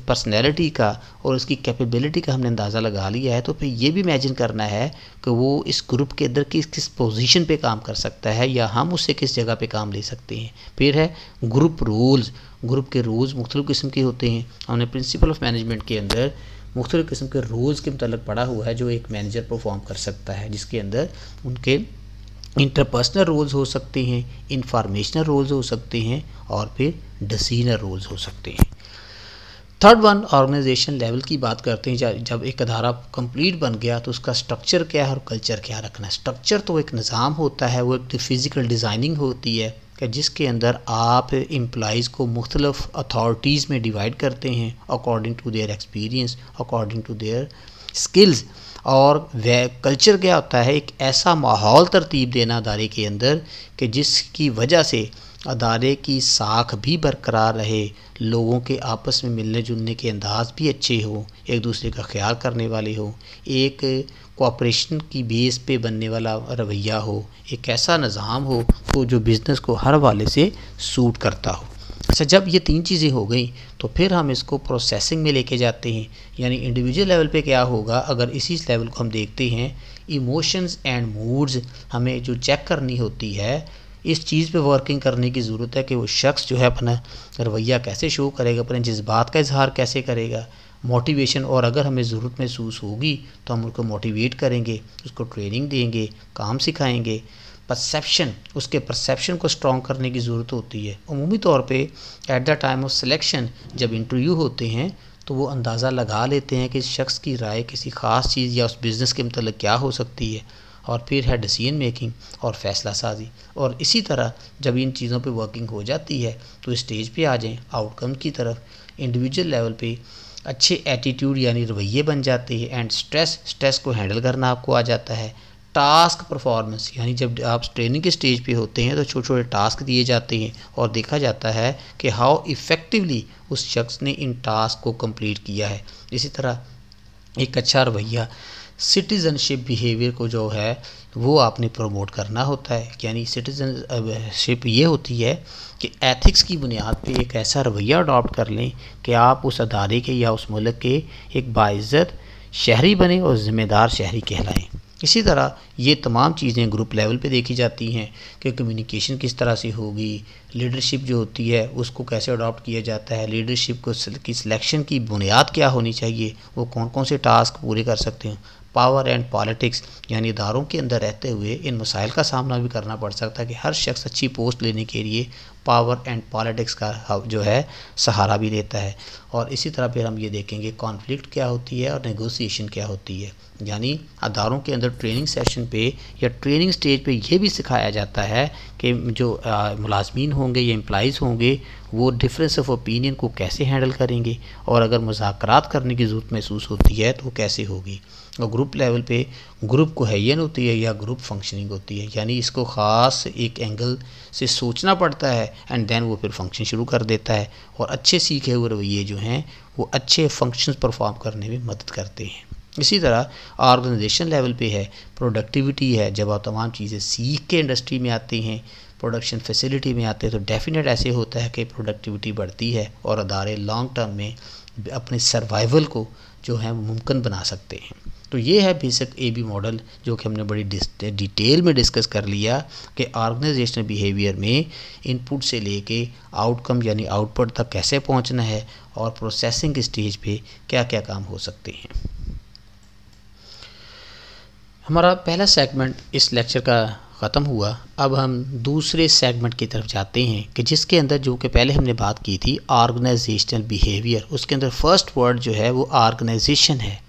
पर्सनैलिटी का और उसकी कैपेबिलिटी का हमने अंदाज़ा लगा लिया है तो फिर ये भी इमेजिन करना है कि वो इस ग्रुप के अंदर किस किस पोजीशन पे काम कर सकता है या हम उससे किस जगह पे काम ले सकते हैं। फिर है ग्रुप रूल्स। ग्रुप के रूल्स मुख्तलिफ़ किस्म के होते हैं। हमने प्रिंसिपल ऑफ मैनेजमेंट के अंदर मुख्तलिफ़ किस्म के रूल्स के मतलब पढ़ा हुआ है जो एक मैनेजर परफॉर्म कर सकता है, जिसके अंदर उनके इंटरपर्सनल रोल्स हो सकते हैं, इंफॉर्मेशनल रोल्स हो सकते हैं और फिर डिसीजनल रोल्स हो सकते हैं। थर्ड वन, ऑर्गेनाइजेशन लेवल की बात करते हैं। जब एक अदारा कंप्लीट बन गया तो उसका स्ट्रक्चर क्या है और कल्चर क्या रखना है। स्ट्रक्चर तो एक निज़ाम होता है, वो एक फिज़िकल डिज़ाइनिंग होती है कि जिसके अंदर आप एम्प्लॉइज़ को मुख्तलिफ़ अथॉरिटीज़ में डिवाइड करते हैं according to their experience, according to their skills. और वह कल्चर क्या होता है, एक ऐसा माहौल तरतीब देना अदारे के अंदर कि जिसकी वजह से अदारे की साख भी बरकरार रहे, लोगों के आपस में मिलने जुलने के अंदाज़ भी अच्छे हों, एक दूसरे का ख्याल करने वाले हों, एक कोऑपरेशन की बेस पे बनने वाला रवैया हो, एक ऐसा निज़ाम हो तो जो बिज़नेस को हर वाले से सूट करता हो। अच्छा, जब ये 3 चीज़ें हो गई तो फिर हम इसको प्रोसेसिंग में लेके जाते हैं। यानी इंडिविजुअल लेवल पे क्या होगा, अगर इसी लेवल को हम देखते हैं, इमोशंस एंड मूड्स हमें जो चेक करनी होती है, इस चीज़ पे वर्किंग करने की ज़रूरत है कि वो शख्स जो है अपना रवैया कैसे शो करेगा, अपने जज्बात का इजहार कैसे करेगा। मोटिवेशन, और अगर हमें ज़रूरत महसूस होगी तो हम उनको मोटिवेट करेंगे, उसको ट्रेनिंग देंगे, काम सिखाएँगे। परसेप्शन, उसके परसेप्शन को स्ट्रॉन्ग करने की ज़रूरत होती है। उमूमी तौर पे at the time of selection जब इंटरव्यू होते हैं तो वो अंदाज़ा लगा लेते हैं कि इस शख्स की राय किसी ख़ास चीज़ या उस बिज़नेस के मतलब क्या हो सकती है। और फिर है डिसीजन मेकिंग और फ़ैसला साजी। और इसी तरह जब इन चीज़ों पे वर्किंग हो जाती है तो स्टेज पे आ जाएं आउटकम की तरफ। इंडिविजुअल लेवल पे अच्छे एटीट्यूड यानी रवैये बन जाते हैं। एंड स्ट्रेस को हैंडल करना आपको आ जाता है। टास्क परफॉर्मेंस, यानी जब आप ट्रेनिंग के स्टेज पे होते हैं तो छोटे छोटे टास्क दिए जाते हैं और देखा जाता है कि हाउ इफ़ेक्टिवली उस शख्स ने इन टास्क को कंप्लीट किया है। इसी तरह एक अच्छा रवैया, सिटीज़नशिप बिहेवियर को जो है वो आपने प्रमोट करना होता है। यानी सिटीज़नशिप ये होती है कि एथिक्स की बुनियाद पे एक ऐसा रवैया अडॉप्ट कर लें कि आप उस अदारे के या उस मुल्क के एक बाइज़्ज़त शहरी बने और ज़िम्मेदार शहरी कहलाएं। इसी तरह ये तमाम चीज़ें ग्रुप लेवल पे देखी जाती हैं कि कम्युनिकेशन किस तरह से होगी, लीडरशिप जो होती है उसको कैसे अडॉप्ट किया जाता है, लीडरशिप को की सिलेक्शन की बुनियाद क्या होनी चाहिए, वो कौन कौन से टास्क पूरे कर सकते हैं। पावर एंड पॉलिटिक्स यानी इदारों के अंदर रहते हुए इन मसाइल का सामना भी करना पड़ सकता है कि हर शख्स अच्छी पोस्ट लेने के लिए पावर एंड पॉलिटिक्स का जो है सहारा भी लेता है। और इसी तरह फिर हम ये देखेंगे कॉन्फ्लिक्ट क्या होती है और नेगोशिएशन क्या होती है। यानी अदारों के अंदर ट्रेनिंग सेशन पे या ट्रेनिंग स्टेज पे ये भी सिखाया जाता है कि जो मुलाजमीन होंगे या एम्प्लॉइज़ होंगे वो डिफरेंस ऑफ ओपिनियन को कैसे हैंडल करेंगे और अगर मुज़ाकरात करने की ज़रूरत महसूस होती है तो वो कैसे होगी। और ग्रुप लेवल पे ग्रुप कोहेजन होती है या ग्रुप फंक्शनिंग होती है, यानी इसको ख़ास एक एंगल से सोचना पड़ता है एंड देन वो फिर फंक्शन शुरू कर देता है और अच्छे सीखे हुए रवैये जो हैं वो अच्छे फंक्शंस परफॉर्म करने में मदद करते हैं। इसी तरह ऑर्गेनाइजेशन लेवल पे है प्रोडक्टिविटी है, जब आप तमाम चीज़ें सीख के इंडस्ट्री में आते हैं, प्रोडक्शन फैसिलिटी में आते हैं तो डेफिनेट ऐसे होता है कि प्रोडक्टिविटी बढ़ती है और अदारे लॉन्ग टर्म में अपने सर्वाइवल को जो है वो मुमकिन बना सकते हैं। तो ये है बेसिक AB मॉडल जो कि हमने बड़ी डिटेल में डिस्कस कर लिया कि ऑर्गेनाइजेशनल बिहेवियर में इनपुट से लेके आउटकम यानी आउटपुट तक कैसे पहुंचना है और प्रोसेसिंग स्टेज पे क्या क्या काम हो सकते हैं। हमारा पहला सेगमेंट इस लेक्चर का ख़त्म हुआ। अब हम दूसरे सेगमेंट की तरफ जाते हैं कि जिसके अंदर जो कि पहले हमने बात की थी ऑर्गेनाइजेशनल बिहेवियर, उसके अंदर फर्स्ट वर्ड जो है वो ऑर्गेनाइजेशन है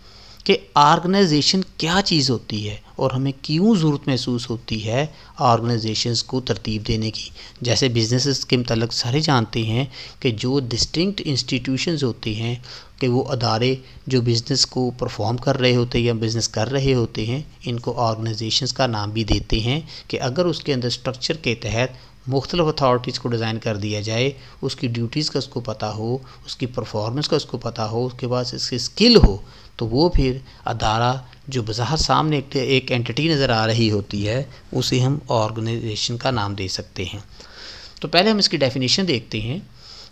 कि ऑर्गेनाइजेशन क्या चीज़ होती है और हमें क्यों ज़रूरत महसूस होती है ऑर्गेनाइजेशंस को तरतीब देने की। जैसे बिजनेसेस के मतलब सारे जानते हैं कि जो डिस्टिंक्ट इंस्टीट्यूशंस होते हैं कि वो अदारे जो बिज़नेस को परफॉर्म कर रहे होते हैं या बिज़नेस कर रहे होते हैं, इनको ऑर्गेनाइजेशंस का नाम भी देते हैं कि अगर उसके अंदर स्ट्रक्चर के तहत मुख्तलिफ अथॉरिटीज़ को डिज़ाइन कर दिया जाए, उसकी ड्यूटीज़ का उसको पता हो, उसकी परफॉर्मेंस का उसको पता हो, उसके बाद इसकी स्किल हो, तो वो फिर अदारा जो बज़ाहिर सामने एक एंटिटी नज़र आ रही होती है उसे हम ऑर्गेनाइजेशन का नाम दे सकते हैं। तो पहले हम इसकी डेफिनेशन देखते हैं।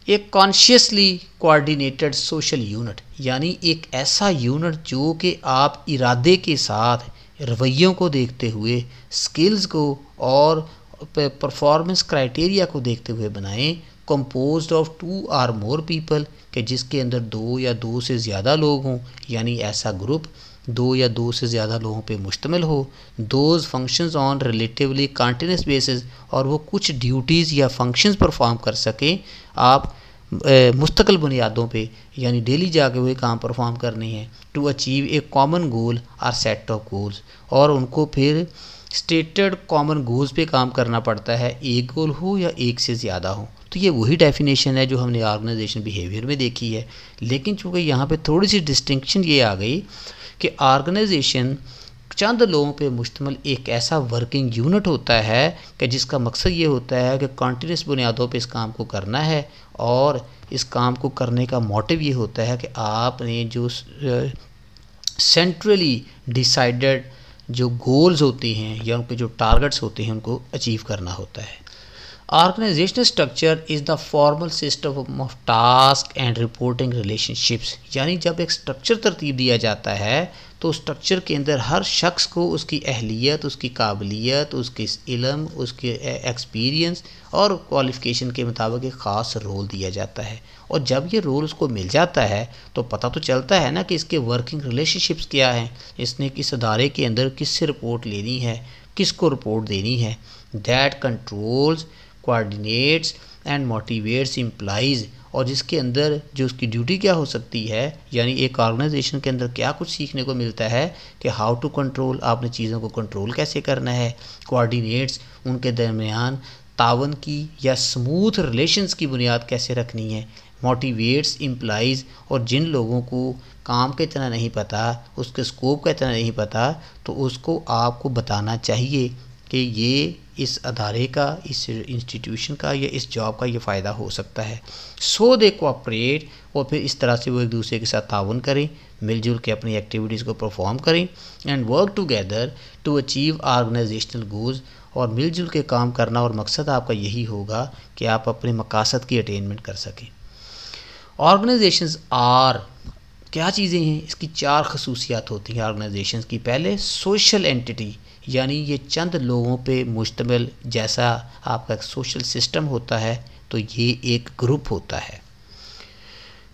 एक कॉन्शियसली कोऑर्डिनेटेड सोशल यूनिट यानी एक ऐसा यूनिट जो कि आप इरादे के साथ रवैयों को देखते हुए, स्किल्स को और परफॉर्मेंस क्राइटेरिया को देखते हुए बनाएं, composed of 2 or more people कि जिसके अंदर 2 या 2 से ज़्यादा लोग हों, यानी ऐसा ग्रुप 2 या 2 से ज़्यादा लोगों पे मुश्तमिल हो। Those functions on relatively continuous basis और वो कुछ ड्यूटीज़ या फंक्शंस परफॉर्म कर सकें आप मुस्तकिल बुनियादों पे, यानी डेली जाके हुए काम परफॉर्म करने हैं। To achieve a common goal और सेट ऑफ गोल्स, और उनको फिर स्टेटेड कॉमन गोल्स पे काम करना पड़ता है, एक गोल हो या एक से ज़्यादा हो। तो ये वही डेफिनेशन है जो हमने ऑर्गेनाइजेशन बिहेवियर में देखी है, लेकिन चूँकि यहाँ पे थोड़ी सी डिस्टिंक्शन ये आ गई कि ऑर्गेनाइजेशन चंद लोगों पे मुश्तमिल एक ऐसा वर्किंग यूनिट होता है कि जिसका मकसद ये होता है कि कॉन्टीन्यूस बुनियादों पे इस काम को करना है, और इस काम को करने का मोटिव ये होता है कि आपने जो सेंट्रली डिसाइडेड जो गोल्स होते हैं या उनके जो टारगेट्स होते हैं उनको अचीव करना होता है। Organizational structure is the formal system of task and reporting relationships, यानी जब एक स्ट्रक्चर तरतीब दिया जाता है तो स्ट्रक्चर के अंदर हर शख्स को उसकी अहलियत, उसकी काबिलियत, उसके इल्म, उसके एक्सपीरियंस और क्वालिफ़िकेशन के मुताबिक एक ख़ास रोल दिया जाता है। और जब ये रोल उसको मिल जाता है तो पता तो चलता है ना कि इसके वर्किंग रिलेशनशिप्स क्या हैं, इसने किस अदारे के अंदर किससे रिपोर्ट लेनी है, किसको रिपोर्ट देनी है। That controls, coordinates and motivates employees, और जिसके अंदर जो उसकी ड्यूटी क्या हो सकती है, यानी एक ऑर्गेनाइजेशन के अंदर क्या कुछ सीखने को मिलता है कि हाउ टू कंट्रोल, आपने चीज़ों को कंट्रोल कैसे करना है। कोऑर्डिनेट्स, उनके दरमियान तावन की या स्मूथ रिलेशंस की बुनियाद कैसे रखनी है। मोटिवेट्स एम्प्लॉइज़, और जिन लोगों को काम के इतना नहीं पता, उसके स्कोप का इतना नहीं पता, तो उसको आपको बताना चाहिए कि ये इस अदारे का, इस इंस्टीट्यूशन का या इस जॉब का ये फ़ायदा हो सकता है। सो दे कोऑपरेट, और फिर इस तरह से वो एक दूसरे के साथ ताउन करें, मिलजुल के अपनी एक्टिविटीज़ को परफॉर्म करें and work together to achieve organizational goals, और मिलजुल के काम करना और मकसद आपका यही होगा कि आप अपने मकासद की अटेनमेंट कर सकें। ऑर्गेनाइजेशंस आर क्या चीज़ें हैं? इसकी 4 खसूसियात होती हैं ऑर्गेनाइजेशन की। पहले सोशल एंटिटी, यानी ये चंद लोगों पे मुश्तमिल, जैसा आपका एक सोशल सिस्टम होता है तो ये एक ग्रुप होता है।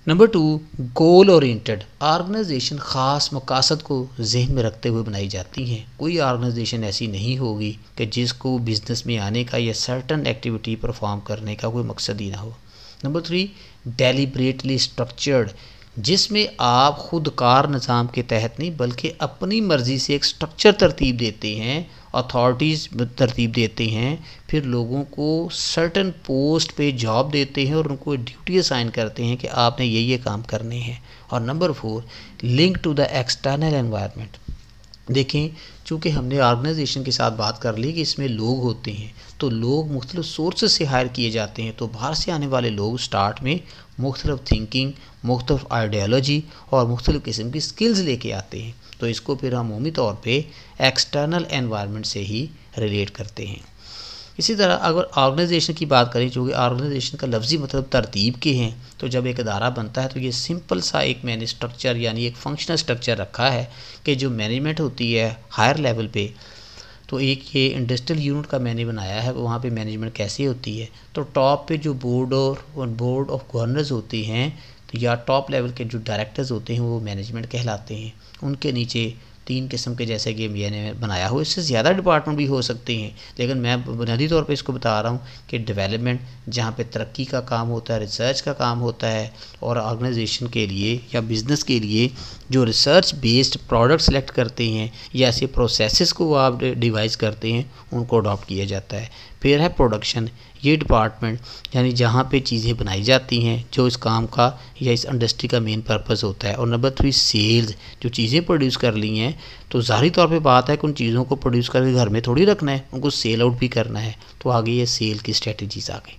नंबर 2, गोल ओरिएंटेड, ऑर्गेनाइजेशन ख़ास मकासद को जहन में रखते हुए बनाई जाती हैं। कोई ऑर्गेनाइजेशन ऐसी नहीं होगी कि जिसको बिज़नेस में आने का या सर्टन एक्टिविटी परफॉर्म करने का कोई मकसद ही ना हो। नंबर 3, डेलिब्रेटली स्ट्रक्चर्ड, जिसमें आप खुद कार निज़ाम के तहत नहीं बल्कि अपनी मर्ज़ी से एक स्ट्रक्चर तरतीब देते हैं, अथॉरिटीज़ तरतीब देते हैं, फिर लोगों को सर्टन पोस्ट पे जॉब देते हैं और उनको ड्यूटी असाइन करते हैं कि आपने ये काम करने हैं। और number 4, link to the external environment. देखें, चूँकि हमने ऑर्गेनाइजेशन के साथ बात कर ली कि इसमें लोग होते हैं, तो लोग मुख्तलिफ सोर्सेज से हायर किए जाते हैं। तो बाहर से आने वाले लोग स्टार्ट में मुख्तलिफ थिंकिंग, मुख्तलिफ आइडियोलॉजी और मुख्तलिफ किस्म की स्किल्स लेके आते हैं। तो इसको फिर हम अमूमी तौर पे एक्सटर्नल एनवायरनमेंट से ही रिलेट करते हैं। इसी तरह अगर ऑर्गेनाइजेशन की बात करें, जो कि ऑर्गेनाइजेशन का लफ्ज़ी मतलब तरतीब के हैं, तो जब एक अदारा बनता है तो ये सिंपल सा एक मैंने स्ट्रक्चर यानी एक फंक्शनल स्ट्रक्चर रखा है कि जो मैनेजमेंट होती है हायर लेवल पे, तो एक ये इंडस्ट्रियल यूनिट का मैंने बनाया है, वहाँ पे मैनेजमेंट कैसे होती है। तो टॉप पे जो बोर्ड ऑफ गवर्नर्स होती हैं, तो या टॉप लेवल के जो डायरेक्टर्स होते हैं वो मैनेजमेंट कहलाते हैं। उनके नीचे 3 किस्म के, जैसे कि मैंने बनाया हो, इससे ज़्यादा डिपार्टमेंट भी हो सकते हैं, लेकिन मैं बुनियादी तौर पे इसको बता रहा हूँ कि डेवलपमेंट जहाँ पे तरक्की का काम होता है, रिसर्च का काम होता है, और ऑर्गेनाइजेशन के लिए या बिज़नेस के लिए जो रिसर्च बेस्ड प्रोडक्ट सेलेक्ट करते हैं या ऐसे प्रोसेसेस को आप डिवाइस करते हैं, उनको अडॉप्ट किया जाता है। फिर है प्रोडक्शन, ये डिपार्टमेंट यानी जहाँ पे चीज़ें बनाई जाती हैं, जो इस काम का या इस इंडस्ट्री का मेन पर्पस होता है। और नंबर 3, सेल्स, जो चीज़ें प्रोड्यूस कर ली हैं, तो ज़ाहिरी तौर पे बात है कि उन चीज़ों को प्रोड्यूस करके घर में थोड़ी रखना है, उनको सेल आउट भी करना है। तो आगे ये सेल की स्ट्रेटजीज आ गई।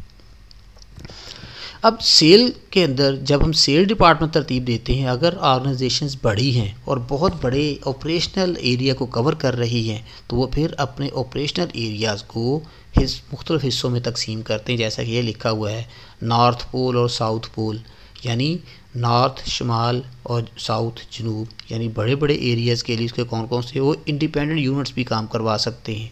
अब सेल के अंदर जब हम सेल डिपार्टमेंट तरतीब देते हैं, अगर ऑर्गेनाइजेशंस बड़ी हैं और बहुत बड़े ऑपरेशनल एरिया को कवर कर रही हैं, तो वो फिर अपने ऑपरेशनल एरियाज़ को मुख्तलिफ हिस्सों में तकसीम करते हैं। जैसा कि ये लिखा हुआ है, नॉर्थ पोल और साउथ पोल, यानी नॉर्थ शुमाल और साउथ जनूब, यानी बड़े बड़े एरियाज़ के लिए उसके कौन कौन से वो इंडिपेंडेंट यूनिट्स भी काम करवा सकते हैं।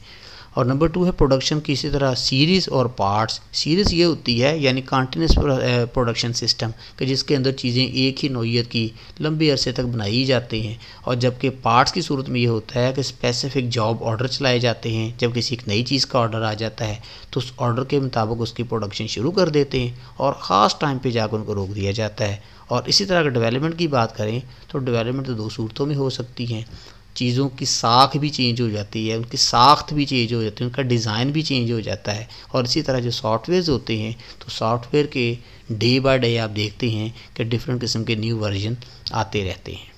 और नंबर 2 है प्रोडक्शन की, इसी तरह सीरीज़ और पार्ट्स। सीरीज़ ये होती है यानी कंटिन्यूस प्रोडक्शन सिस्टम कि जिसके अंदर चीज़ें एक ही नौइयत की लंबे अरसे तक बनाई जाती हैं। और जबकि पार्ट्स की सूरत में ये होता है कि स्पेसिफिक जॉब ऑर्डर चलाए जाते हैं। जब किसी एक नई चीज़ का ऑर्डर आ जाता है तो उस ऑर्डर के मुताबिक उसकी प्रोडक्शन शुरू कर देते हैं और ख़ास टाइम पर जाकर उनको रोक दिया जाता है। और इसी तरह अगर डेवलपमेंट की बात करें तो डेवलपमेंट तो 2 सूरतों में हो सकती हैं। चीज़ों की साख भी चेंज हो जाती है, उनकी साख्त भी चेंज हो जाती है, उनका डिज़ाइन भी चेंज हो जाता है। और इसी तरह जो सॉफ्टवेयर्स होते हैं, तो सॉफ्टवेयर के डे बाय डे आप देखते हैं कि डिफरेंट किस्म के न्यू वर्जन आते रहते हैं।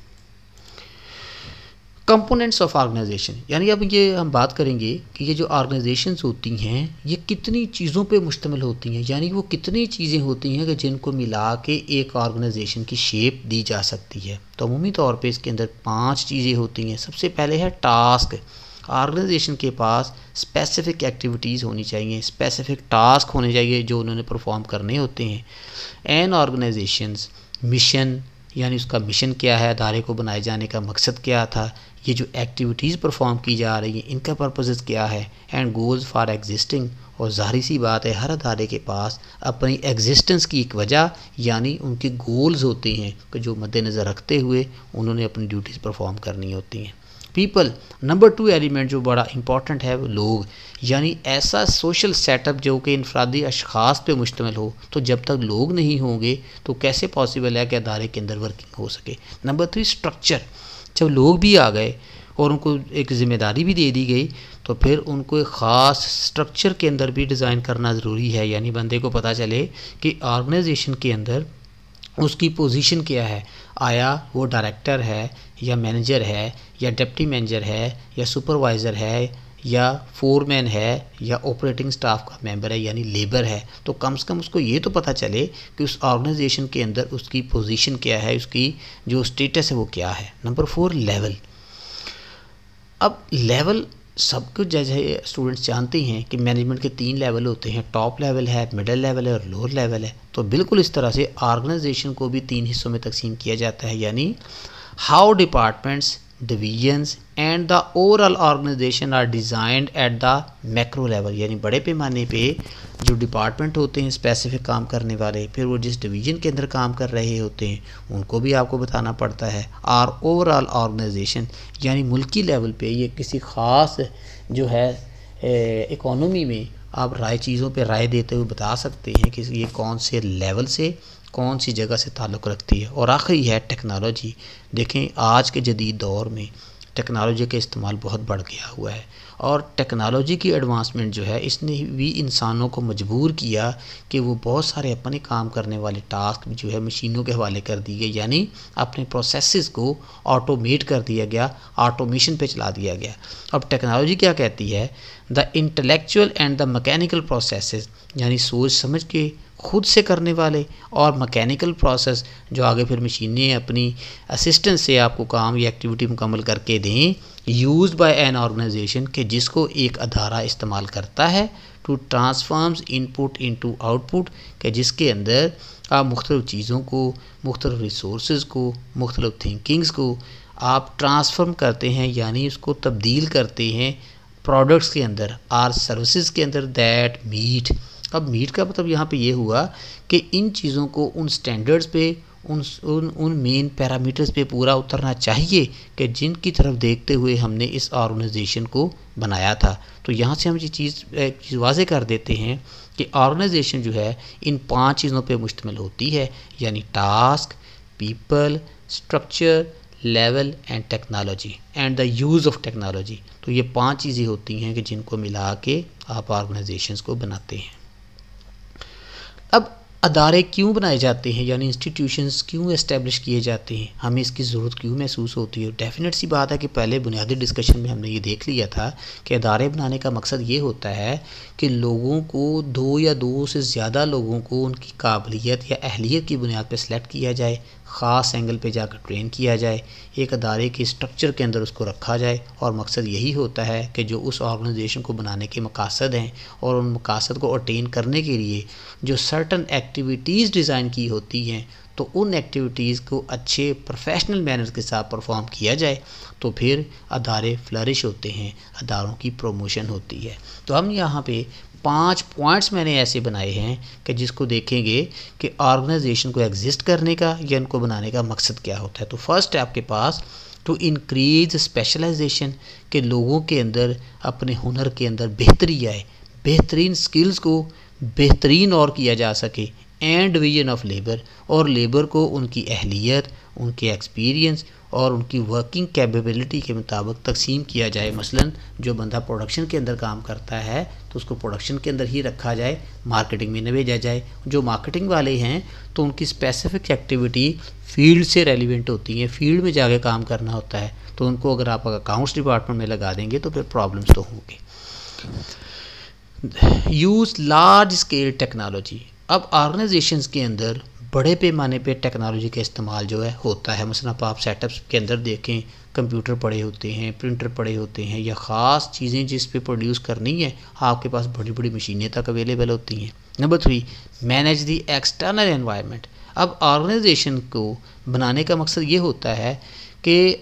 कंपोनेंट्स ऑफ ऑर्गेनाइजेशन, यानी अब ये हम बात करेंगे कि ये जो ऑर्गेनाइजेशंस होती हैं ये कितनी चीज़ों पे मुश्तमिल होती हैं, यानी वो कितनी चीज़ें होती हैं कि जिनको मिला के एक ऑर्गेनाइजेशन की शेप दी जा सकती है। तो अमूमी तौर पे इसके अंदर 5 चीज़ें होती हैं। सबसे पहले है टास्क। ऑर्गेनाइजेशन के पास स्पेसिफिक एक्टिविटीज़ होनी चाहिए, स्पेसिफिक टास्क होने चाहिए जो उन्होंने परफॉर्म करने होते हैं। एन ऑर्गेनाइजेशंस मिशन, यानी उसका मिशन क्या है, अदारे को बनाए जाने का मकसद क्या था, ये जो एक्टिविटीज़ परफॉर्म की जा रही हैं इनका पर्पज़ क्या है। एंड गोल्स फॉर एग्जिस्टिंग, और ज़ाहिर सी बात है हर अदारे के पास अपनी एग्जिस्टेंस की एक वजह यानी उनके गोल्स होते हैं कि जो मद्देनज़र रखते हुए उन्होंने अपनी ड्यूटीज़ परफॉर्म करनी होती हैं। पीपल, नंबर 2 एलिमेंट जो बड़ा इंपॉर्टेंट है वो लोग, यानी ऐसा सोशल सेटअप जो कि इनफरादी अशखास पे मुश्तमिल हो। तो जब तक लोग नहीं होंगे तो कैसे पॉसिबल है कि अदारे के अंदर वर्किंग हो सके। नंबर 3 स्ट्रक्चर, जब लोग भी आ गए और उनको एक ज़िम्मेदारी भी दे दी गई तो फिर उनको एक ख़ास स्ट्रक्चर के अंदर भी डिज़ाइन करना ज़रूरी है, यानी बंदे को पता चले कि ऑर्गेनाइजेशन के अंदर उसकी पोजीशन क्या है। आया वो डायरेक्टर है या मैनेजर है या डिप्टी मैनेजर है या सुपरवाइज़र है या फोरमैन है या ऑपरेटिंग स्टाफ का मेंबर है यानी लेबर है। तो कम से कम उसको ये तो पता चले कि उस ऑर्गेनाइजेशन के अंदर उसकी पोजीशन क्या है, उसकी जो स्टेटस है वो क्या है। Number 4 level. अब लेवल सब कुछ जैसे स्टूडेंट्स जानते हैं कि मैनेजमेंट के 3 लेवल होते हैं, टॉप लेवल है, मिडिल लेवल है और लोअर लेवल है। तो बिल्कुल इस तरह से ऑर्गेनाइजेशन को भी 3 हिस्सों में तकसीम किया जाता है, यानी how departments, divisions and the overall organization are designed at the macro level, यानी बड़े पैमाने पे जो डिपार्टमेंट होते हैं स्पेसिफिक काम करने वाले, फिर वो जिस डिवीज़न के अंदर काम कर रहे होते हैं उनको भी आपको बताना पड़ता है। और ओवरऑल ऑर्गेनाइजेशन यानी मुल्की लेवल पे ये किसी ख़ास जो है इकोनॉमी में आप चीज़ों पे राय देते हुए बता सकते हैं कि ये कौन से लेवल से कौन सी जगह से ताल्लुक़ रखती है। और आखिरी है टेक्नोलॉजी। देखें आज के जदीद दौर में टेक्नोलॉजी का इस्तेमाल बहुत बढ़ गया हुआ है और टेक्नोलॉजी की एडवांसमेंट जो है इसने भी इंसानों को मजबूर किया कि वो बहुत सारे अपने काम करने वाले टास्क जो है मशीनों के हवाले कर दिए, यानी अपने प्रोसेसेस को ऑटोमेट कर दिया गया, ऑटोमेशन पे चला दिया गया। अब टेक्नोलॉजी क्या कहती है, the intellectual and the mechanical processes, यानी सोच समझ के खुद से करने वाले, और मैकेनिकल प्रोसेस जो आगे फिर मशीनें अपनी असिस्टेंस से आपको काम या एक्टिविटी मुकम्मल करके दें, यूज बाय एन ऑर्गेनाइजेशन के जिसको एक अदारा इस्तेमाल करता है, to transforms input into output के जिसके अंदर आप मुख्तलिफ़ चीज़ों को, मुख्तलिफ़ रिसोर्स को, मुख्तलिफ़ थिंकिंग्स को आप ट्रांसफॉर्म करते हैं, यानी उसको तब्दील करते हैं प्रोडक्ट्स के अंदर और सर्विसेज के अंदर दैट मीट। अब मीट का मतलब यहाँ पे ये हुआ कि इन चीज़ों को उन स्टैंडर्ड्स पे, उन मेन पैरामीटर्स पे पूरा उतरना चाहिए कि जिनकी तरफ देखते हुए हमने इस ऑर्गेनाइजेशन को बनाया था। तो यहाँ से हम ये चीज़ वाज़े कर देते हैं कि ऑर्गेनाइजेशन जो है इन 5 चीज़ों पे मुश्तमिल होती है, यानी task, people, structure, level and technology and the use of technology. तो ये 5 चीज़ें होती हैं कि जिनको मिला के आप ऑर्गेनाइजेशंस को बनाते हैं। अब अदारे क्यों बनाए जाते हैं, यानी इंस्टीट्यूशंस क्यों इस्टेब्लिश किए जाते हैं, हमें इसकी ज़रूरत क्यों महसूस होती है। डेफिनेट सी बात है कि पहले बुनियादी डिस्कशन में हमने ये देख लिया था कि अदारे बनाने का मकसद ये होता है कि लोगों को 2 या 2 से ज़्यादा लोगों को उनकी काबिलियत या अहलियत की बुनियाद पर सेलेक्ट किया जाए, ख़ास एंगल पे जाकर ट्रेन किया जाए, एक अदारे के स्ट्रक्चर के अंदर उसको रखा जाए, और मकसद यही होता है कि जो उस ऑर्गेनाइजेशन को बनाने के मकासद हैं और उन मकासद को अटेन करने के लिए जो सर्टन एक्टिविटीज़ डिज़ाइन की होती हैं, तो उन एक्टिविटीज़ को अच्छे प्रोफेशनल मैनर के साथ परफॉर्म किया जाए, तो फिर अदारे फ्लरिश होते हैं, अदारों की प्रमोशन होती है। तो हम यहाँ पे 5 पॉइंट्स मैंने ऐसे बनाए हैं कि जिसको देखेंगे कि ऑर्गेनाइजेशन को एग्जिस्ट करने का या इनको बनाने का मकसद क्या होता है। तो फर्स्ट है आपके पास टू इंक्रीज स्पेशलाइजेशन, के लोगों के अंदर अपने हुनर के अंदर बेहतरी आए, बेहतरीन स्किल्स को बेहतरीन और किया जा सके, एंड डिवीजन ऑफ लेबर, और लेबर को उनकी अहलियत, उनके एक्सपीरियंस और उनकी वर्किंग कैपेबिलिटी के मुताबिक तकसीम किया जाए। मसलन जो बंदा प्रोडक्शन के अंदर काम करता है तो उसको प्रोडक्शन के अंदर ही रखा जाए, मार्केटिंग में न भेजा जाए। जो मार्केटिंग वाले हैं तो उनकी स्पेसिफिक एक्टिविटी फील्ड से रेलिवेंट होती है, फील्ड में जाके काम करना होता है, तो उनको अगर आप अकाउंट्स डिपार्टमेंट में लगा देंगे तो फिर प्रॉब्लम्स तो होंगे। यूज़ लार्ज स्केल टेक्नोलॉजी, अब ऑर्गेनाइजेशंस के अंदर बड़े पैमाने पे टेक्नोलॉजी का इस्तेमाल जो है होता है। मसलन आप सेटअप्स के अंदर देखें, कंप्यूटर पड़े होते हैं, प्रिंटर पड़े होते हैं, या ख़ास चीज़ें जिस पे प्रोड्यूस करनी है आपके पास बड़ी बड़ी मशीनें तक अवेलेबल होती हैं। Number 3, manage the external environment, अब ऑर्गेनाइजेशन को बनाने का मकसद ये होता है कि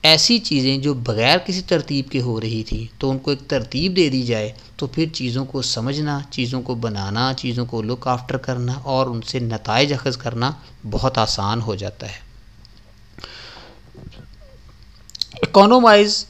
ऐसी चीज़ें जो बग़ैर किसी तरतीब के हो रही थी तो उनको एक तरतीब दे दी जाए, तो फिर चीज़ों को समझना, चीज़ों को बनाना, चीज़ों को लुक आफ्टर करना और उनसे नताइज अखज़ करना बहुत आसान हो जाता है। इकोनोमाइज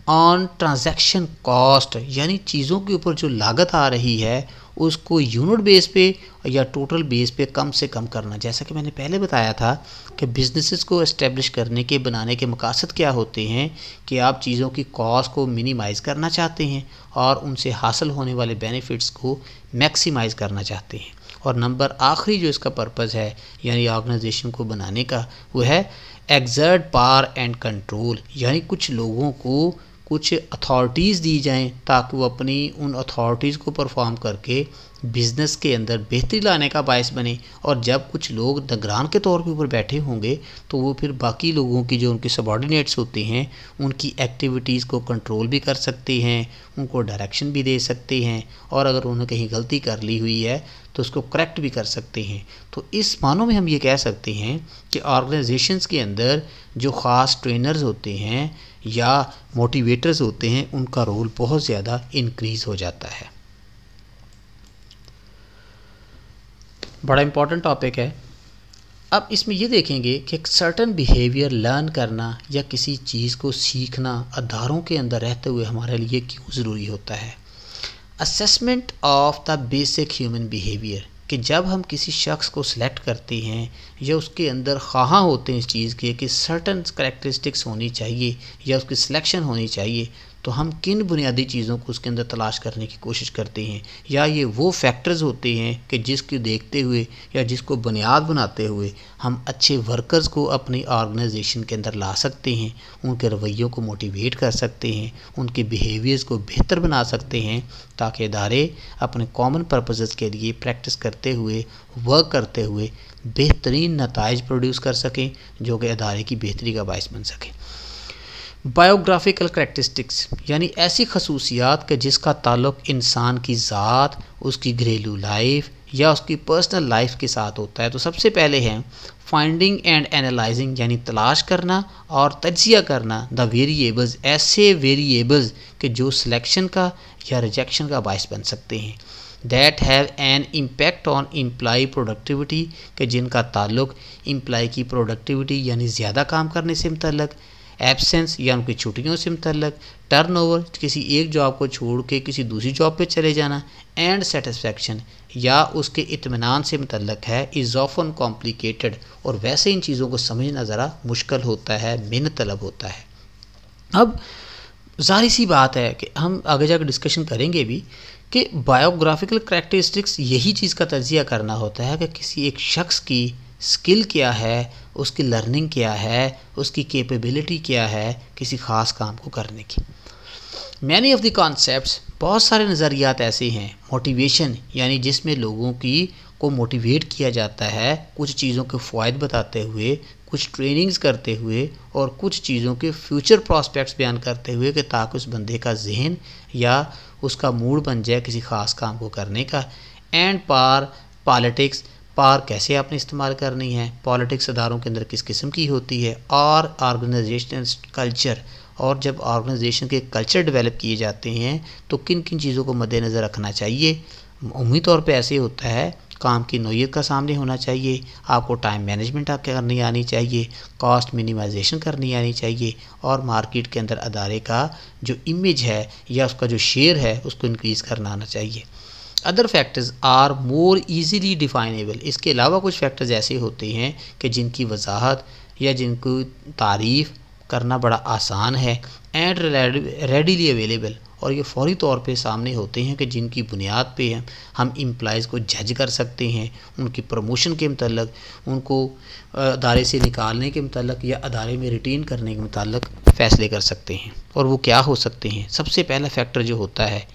ऑन ट्रांजैक्शन कॉस्ट, यानी चीज़ों के ऊपर जो लागत आ रही है उसको यूनिट बेस पे या टोटल बेस पे कम से कम करना। जैसा कि मैंने पहले बताया था कि बिज़नेसेस को इस्टेब्लिश करने के, बनाने के मकासद क्या होते हैं कि आप चीज़ों की कॉस्ट को मिनिमाइज़ करना चाहते हैं और उनसे हासिल होने वाले बेनिफिट्स को मैक्सिमाइज़ करना चाहते हैं। और नंबर आखिरी जो इसका पर्पज़ है यानी ऑर्गेनाइजेशन को बनाने का, वो है एक्सर्ट पावर एंड कंट्रोल, यानी कुछ लोगों को कुछ अथॉरिटीज़ दी जाएं ताकि वो अपनी उन अथॉरिटीज़ को परफॉर्म करके बिज़नेस के अंदर बेहतरी लाने का बायस बने। और जब कुछ लोग निगरान के तौर पे ऊपर बैठे होंगे तो वो फिर बाकी लोगों की जो उनके सबॉर्डिनेट्स होते हैं उनकी एक्टिविटीज़ को कंट्रोल भी कर सकते हैं, उनको डायरेक्शन भी दे सकते हैं, और अगर उन्होंने कहीं गलती कर ली हुई है तो उसको करेक्ट भी कर सकते हैं। तो इस मानों में हम ये कह सकते हैं कि ऑर्गेनाइजेशंस के अंदर जो ख़ास ट्रेनर्स होते हैं या मोटिवेटर्स होते हैं उनका रोल बहुत ज़्यादा इंक्रीज़ हो जाता है। बड़ा इम्पॉर्टेंट टॉपिक है। अब इसमें ये देखेंगे कि एक सर्टन बिहेवियर लर्न करना या किसी चीज़ को सीखना अदारों के अंदर रहते हुए हमारे लिए क्यों ज़रूरी होता है। Assessment of the basic human behaviour, कि जब हम किसी शख्स को सिलेक्ट करते हैं या उसके अंदर ख़्वाहां होते हैं इस चीज़ के कि सर्टन करैक्टरिस्टिक्स होनी चाहिए या उसकी सिलेक्शन होनी चाहिए, तो हम किन बुनियादी चीज़ों को उसके अंदर तलाश करने की कोशिश करते हैं, या ये वो फैक्टर्स होते हैं कि जिसको देखते हुए या जिसको बुनियाद बनाते हुए हम अच्छे वर्कर्स को अपनी ऑर्गेनाइजेशन के अंदर ला सकते हैं, उनके रवैयों को मोटिवेट कर सकते हैं, उनके बिहेवियर्स को बेहतर बना सकते हैं, ताकि इदारे अपने कॉमन पर्पसेस के लिए प्रैक्टिस करते हुए, वर्क करते हुए बेहतरीन नताइज प्रोड्यूस कर सकें जो कि इदारे की बेहतरी का बायस बन सकें। बायोग्राफिकल करैक्टरिस्टिक्स, यानी ऐसी खसूसियात के जिसका ताल्लुक़ इंसान की ज़ात, उसकी घरेलू लाइफ या उसकी पर्सनल लाइफ के साथ होता है। तो सबसे पहले है फाइंडिंग एंड एनालाइजिंग, यानी तलाश करना और तज्जिया करना द वेरिएबल्स, ऐसे वेरिएबल्स के जो सिलेक्शन का या रिजेक्शन का बायस बन सकते हैं। That have an impact on employee productivity, के जिनका ताल्लुक़ एम्प्लॉय की प्रोडक्टिविटी यानी ज़्यादा काम करने से मुतल्लक, एब्सेंस या उनकी छुट्टियों से मुतल्लक, टर्नओवर किसी एक जॉब को छोड़ के किसी दूसरी जॉब पे चले जाना, एंड सेटिस्फैक्शन या उसके इत्मीनान से मुतल्लक है, इज़ ऑफन कॉम्प्लिकेटेड, और वैसे इन चीज़ों को समझना ज़रा मुश्किल होता है, मेहनत तलब होता है। अब ज़ाहिर सी बात है कि हम आगे जाकर डिस्कशन करेंगे भी कि बायोग्राफिकल करैक्टरिस्टिक्स यही चीज़ का तज्जिया करना होता है कि किसी एक शख्स की स्किल क्या है, उसकी लर्निंग क्या है, उसकी कैपेबिलिटी क्या है किसी ख़ास काम को करने की। मैनी ऑफ द कॉन्सेप्ट्स, बहुत सारे नज़रियात ऐसे हैं, मोटिवेशन यानी जिसमें लोगों की को मोटिवेट किया जाता है कुछ चीज़ों के फ़ायदे बताते हुए, कुछ ट्रेनिंग्स करते हुए और कुछ चीज़ों के फ्यूचर प्रॉस्पेक्ट्स बयान करते हुए कि ताकि उस बंदे का जहन या उसका मूड बन जाए किसी ख़ास काम को करने का। एंड पार पॉलिटिक्स, पार कैसे आपने इस्तेमाल करनी है, पॉलिटिक्स अदारों के अंदर किस किस्म की होती है, और ऑर्गेनाइजेशनल कल्चर, और जब ऑर्गेनाइजेशन के कल्चर डेवलप किए जाते हैं तो किन किन चीज़ों को मद्देनज़र रखना चाहिए। उम्मीद तौर पे ऐसे होता है, काम की नौइयत का सामने होना चाहिए, आपको टाइम मैनेजमेंट करनी आनी चाहिए, कॉस्ट मिनिमाइजेशन करनी आनी चाहिए, और मार्केट के अंदर अदारे का जो इमेज है या उसका जो शेयर है उसको इंक्रीज़ करना आना चाहिए। Other factors are more easily definable, इसके अलावा कुछ फैक्टर्स ऐसे होते हैं कि जिनकी वजाहत या जिनको तारीफ़ करना बड़ा आसान है, एंड रेडीली अवेलेबल, और ये फौरी तौर पे सामने होते हैं कि जिनकी बुनियाद पे हम एम्प्लॉइज़ को जज कर सकते हैं, उनकी प्रमोशन के मतलब, उनको अदारे से निकालने के मतलब या अदारे में रिटेन करने के मतलब फ़ैसले कर सकते हैं। और वो क्या हो सकते हैं, सबसे पहला फैक्टर जो होता है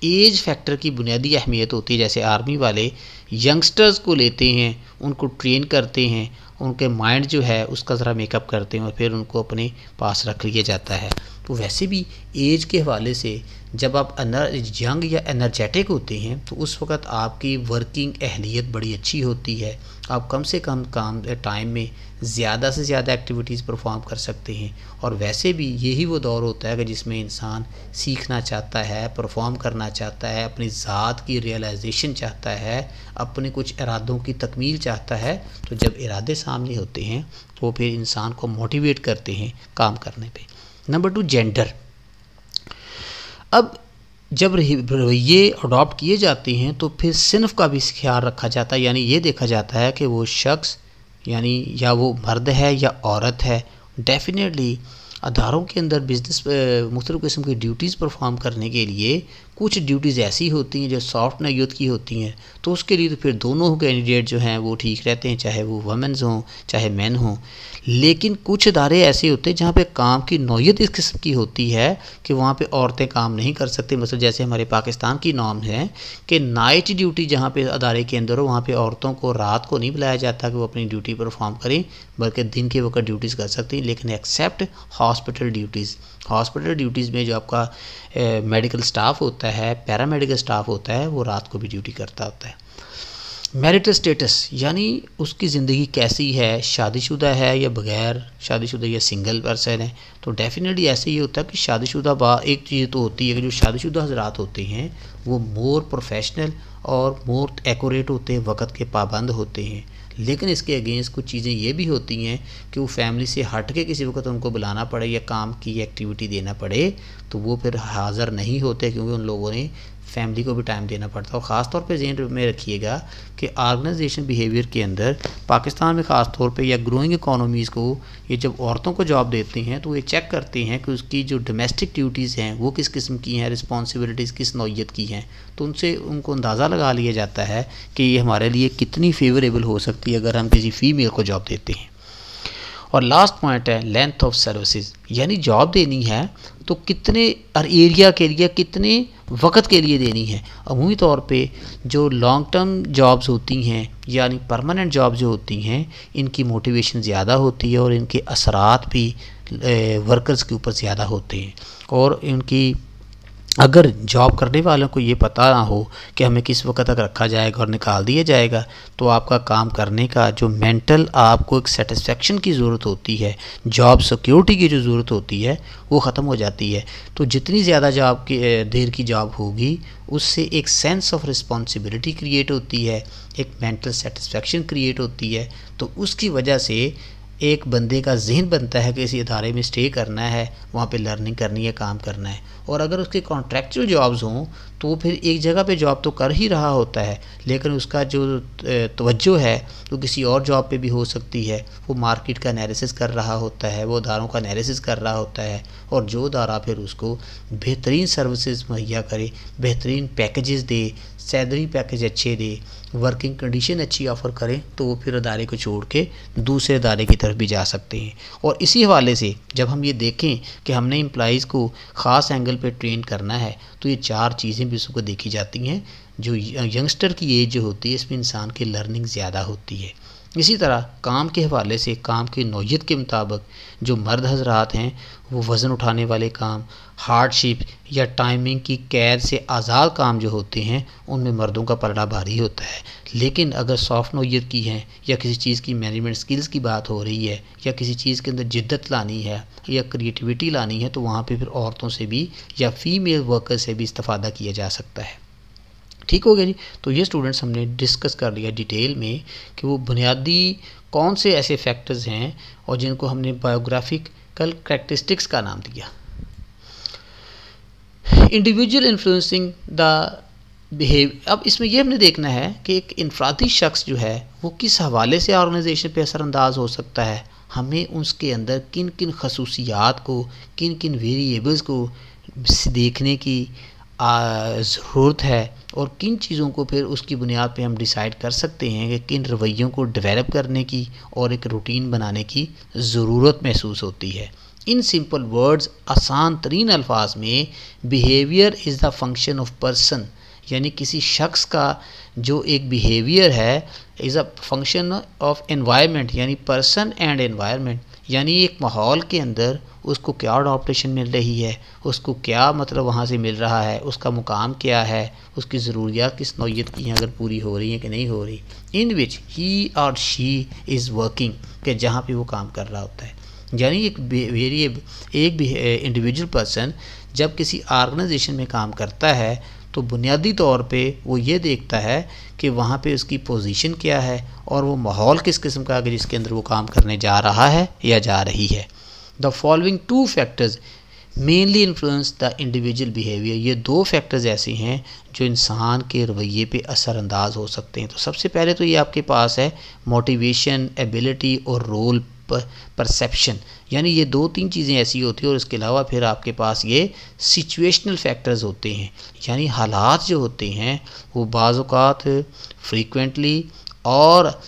एज फैक्टर की बुनियादी अहमियत होती है। जैसे आर्मी वाले यंगस्टर्स को लेते हैं, उनको ट्रेन करते हैं, उनके माइंड जो है उसका ज़रा मेकअप करते हैं और फिर उनको अपने पास रख लिया जाता है। तो वैसे भी एज के हवाले से जब आप यंग या एनर्जेटिक होते हैं तो उस वक़्त आपकी वर्किंग अहलियत बड़ी अच्छी होती है, आप कम से कम काम टाइम में ज़्यादा से ज़्यादा एक्टिविटीज़ परफॉर्म कर सकते हैं। और वैसे भी यही वो दौर होता है कि जिसमें इंसान सीखना चाहता है, परफॉर्म करना चाहता है, अपनी ज़ात की रियलाइजेशन चाहता है, अपने कुछ इरादों की तकमील चाहता है। तो जब इरादे सामने होते हैं तो फिर इंसान को मोटिवेट करते हैं काम करने पे। Number 2, gender. अब जब रवैये अडॉप्ट किए जाते हैं तो फिर सिन्फ का भी ख्याल रखा जाता है, यानी ये देखा जाता है कि वो शख्स यानी या वो मर्द है या औरत है। डेफिनेटली अदारों के अंदर बिज़नेस मुख्तलिफ़ किस्म की ड्यूटीज़ परफॉर्म करने के लिए कुछ ड्यूटीज़ ऐसी होती हैं जो सॉफ्ट नौयत की होती हैं, तो उसके लिए तो फिर दोनों कैंडिडेट जो हैं वो ठीक रहते हैं, चाहे वो वमेंस हों चाहे मैन हों। लेकिन कुछ इदारे ऐसे होते हैं जहाँ पे काम की नौयत इस किस्म की होती है कि वहाँ पे औरतें काम नहीं कर सकती। मतलब जैसे हमारे पाकिस्तान की नॉर्म है कि नाइट ड्यूटी जहाँ पे अदारे के अंदर हो वहाँ पे औरतों को रात को नहीं बुलाया जाता कि वो अपनी ड्यूटी परफॉर्म करें, बल्कि दिन के वक्त ड्यूटीज़ कर सकती हैं। लेकिन except hospital duties, hospital duties में जो आपका मेडिकल स्टाफ होता है, पैरामेडिकल स्टाफ होता है, वो रात को भी ड्यूटी करता होता है। मैरिटल स्टेटस यानी उसकी ज़िंदगी कैसी है, शादीशुदा है या बगैर शादीशुदा या सिंगल पर्सन है। तो डेफिनेटली ऐसे ही होता है कि शादीशुदा एक चीज़ तो होती है कि जो शादीशुदा हजरात होते हैं वो मोर प्रोफेशनल और मोर एक्यूरेट होते हैं, वक़्त के पाबंद होते हैं। लेकिन इसके अगेंस्ट कुछ चीज़ें ये भी होती हैं कि वो फैमिली से हट के किसी वक्त उनको बुलाना पड़े या काम की एक्टिविटी देना पड़े तो वो फिर हाज़िर नहीं होते, क्योंकि उन लोगों ने फैमिली को भी टाइम देना पड़ता है। और ख़ास तौर पे ज़हन में रखिएगा कि ऑर्गेनाइजेशन बिहेवियर के अंदर पाकिस्तान में ख़ास तौर पे या ग्रोइंग इकोनॉमीज़ को ये जब औरतों को जॉब देते हैं तो ये चेक करते हैं कि उसकी जो डोमेस्टिक ड्यूटीज़ हैं वो किस किस्म की हैं, रिस्पॉन्सिबिलिटीज़ किस नौयत की हैं। तो उनसे उनको अंदाज़ा लगा लिया जाता है कि ये हमारे लिए कितनी फेवरेबल हो सकती है अगर हम किसी फ़ीमेल को जॉब देते हैं। और लास्ट पॉइंट है लेंथ ऑफ सर्विसेज, यानी जॉब देनी है तो कितने एरिया के लिए, कितने वक्त के लिए देनी है। अमूमी तौर पे जो लॉन्ग टर्म जॉब्स होती हैं यानी परमानेंट जॉब जो होती हैं इनकी मोटिवेशन ज़्यादा होती है और इनके असरात भी वर्कर्स के ऊपर ज़्यादा होते हैं। और इनकी अगर जॉब करने वालों को ये पता ना हो कि हमें किस वक्त तक रखा जाएगा और निकाल दिया जाएगा तो आपका काम करने का जो मेंटल आपको एक सेटिस्फेक्शन की ज़रूरत होती है, जॉब सिक्योरिटी की जो ज़रूरत होती है वो ख़त्म हो जाती है। तो जितनी ज़्यादा जॉब की देर की जॉब होगी उससे एक सेंस ऑफ रिस्पॉन्सिबिलिटी क्रिएट होती है, एक मेंटल सेटिस्फेक्शन क्रिएट होती है। तो उसकी वजह से एक बंदे का जहन बनता है कि इसी इदारे में स्टे करना है, वहाँ पे लर्निंग करनी है, काम करना है। और अगर उसके कॉन्ट्रैक्चुअल जॉब्स हों तो फिर एक जगह पे जॉब तो कर ही रहा होता है, लेकिन उसका जो तवज्जो है वो किसी और जॉब पे भी हो सकती है। वो मार्केट का एनालिसिस कर रहा होता है, वो अदारों का एनालिसिस कर रहा होता है, और जो अदारा फिर उसको बेहतरीन सर्विसेज मुहैया करे, बेहतरीन पैकेजेस दे, सैलरी पैकेज अच्छे दे, वर्किंग कंडीशन अच्छी ऑफ़र करें, तो वो फिर अदारे को छोड़ के दूसरे अदारे की तरफ भी जा सकते हैं। और इसी हवाले से जब हम ये देखें कि हमने एम्प्लॉइज़ को ख़ास एंगल पे ट्रेन करना है तो ये 4 चीज़ें भी उसको देखी जाती हैं। जो यंगस्टर की एज जो होती है इसमें इंसान की लर्निंग ज़्यादा होती है। इसी तरह काम के हवाले से काम की नौयत के मुताबिक जो मर्द हजरात हैं वो वज़न उठाने वाले काम, हार्डशिप या टाइमिंग की कैद से आज़ाद काम जो होते हैं उनमें मर्दों का पलड़ा भारी होता है। लेकिन अगर सॉफ्ट नौयत की हैं या किसी चीज़ की मैनेजमेंट स्किल्स की बात हो रही है या किसी चीज़ के अंदर जिद्दत लानी है या क्रिएटिविटी लानी है तो वहाँ पे फिर औरतों से भी या फीमेल वर्कर से भी इस्तेफ़ादा किया जा सकता है। ठीक हो गया जी। तो ये स्टूडेंट्स हमने डिस्कस कर लिया डिटेल में कि वो बुनियादी कौन से ऐसे फैक्टर्स हैं और जिनको हमने बायोग्राफिकल कैरेक्टरिस्टिक्स का नाम दिया। इंडिविजुअल इन्फ्लुएंसिंग द बिहेव, अब इसमें यह हमने देखना है कि एक इनफरादी शख्स जो है वो किस हवाले से ऑर्गेनाइजेशन पे असरअंदाज हो सकता है। हमें उसके अंदर किन किन खसूसियात को, किन किन वेरिएबल्स को देखने की ज़रूरत है और किन चीज़ों को फिर उसकी बुनियाद पे हम डिसाइड कर सकते हैं कि किन रवैयों को डेवलप करने की और एक रूटीन बनाने की ज़रूरत महसूस होती है। इन सिंपल वर्ड्स, आसान तरीन अल्फाज में, behaviour is the function of person, यानी किसी शख्स का जो एक बिहेवियर है is a function of environment, यानी पर्सन एंड एनवायरनमेंट, यानी एक माहौल के अंदर उसको क्या अडॉप्टेशन मिल रही है, उसको क्या मतलब वहाँ से मिल रहा है, उसका मुकाम क्या है, उसकी ज़रूरियात किस नौयत की हैं, अगर पूरी हो रही हैं कि नहीं हो रही, इन विच ही और शी इज़ वर्किंग, के जहाँ पे वो काम कर रहा होता है। यानी एक इंडिविजुअल पर्सन जब किसी ऑर्गेनाइजेशन में काम करता है तो बुनियादी तौर पे वो ये देखता है कि वहाँ पे उसकी पोजीशन क्या है और वो माहौल किस किस्म का है जिसके अंदर वो काम करने जा रहा है या जा रही है। The following 2 factors mainly influence the individual behaviour, ये 2 फैक्टर्स ऐसे हैं जो इंसान के रवैये पे असरअंदाज हो सकते हैं। तो सबसे पहले तो ये आपके पास है मोटिवेशन, एबिलिटी और रोल परसेप्शन, यानी ये 2-3 चीज़ें ऐसी होती हैं। और इसके अलावा फिर आपके पास ये सिचुएशनल फैक्टर्स होते हैं, यानी हालात जो होते हैं वो बाज़ औक़ात फ्रीक्वेंटली और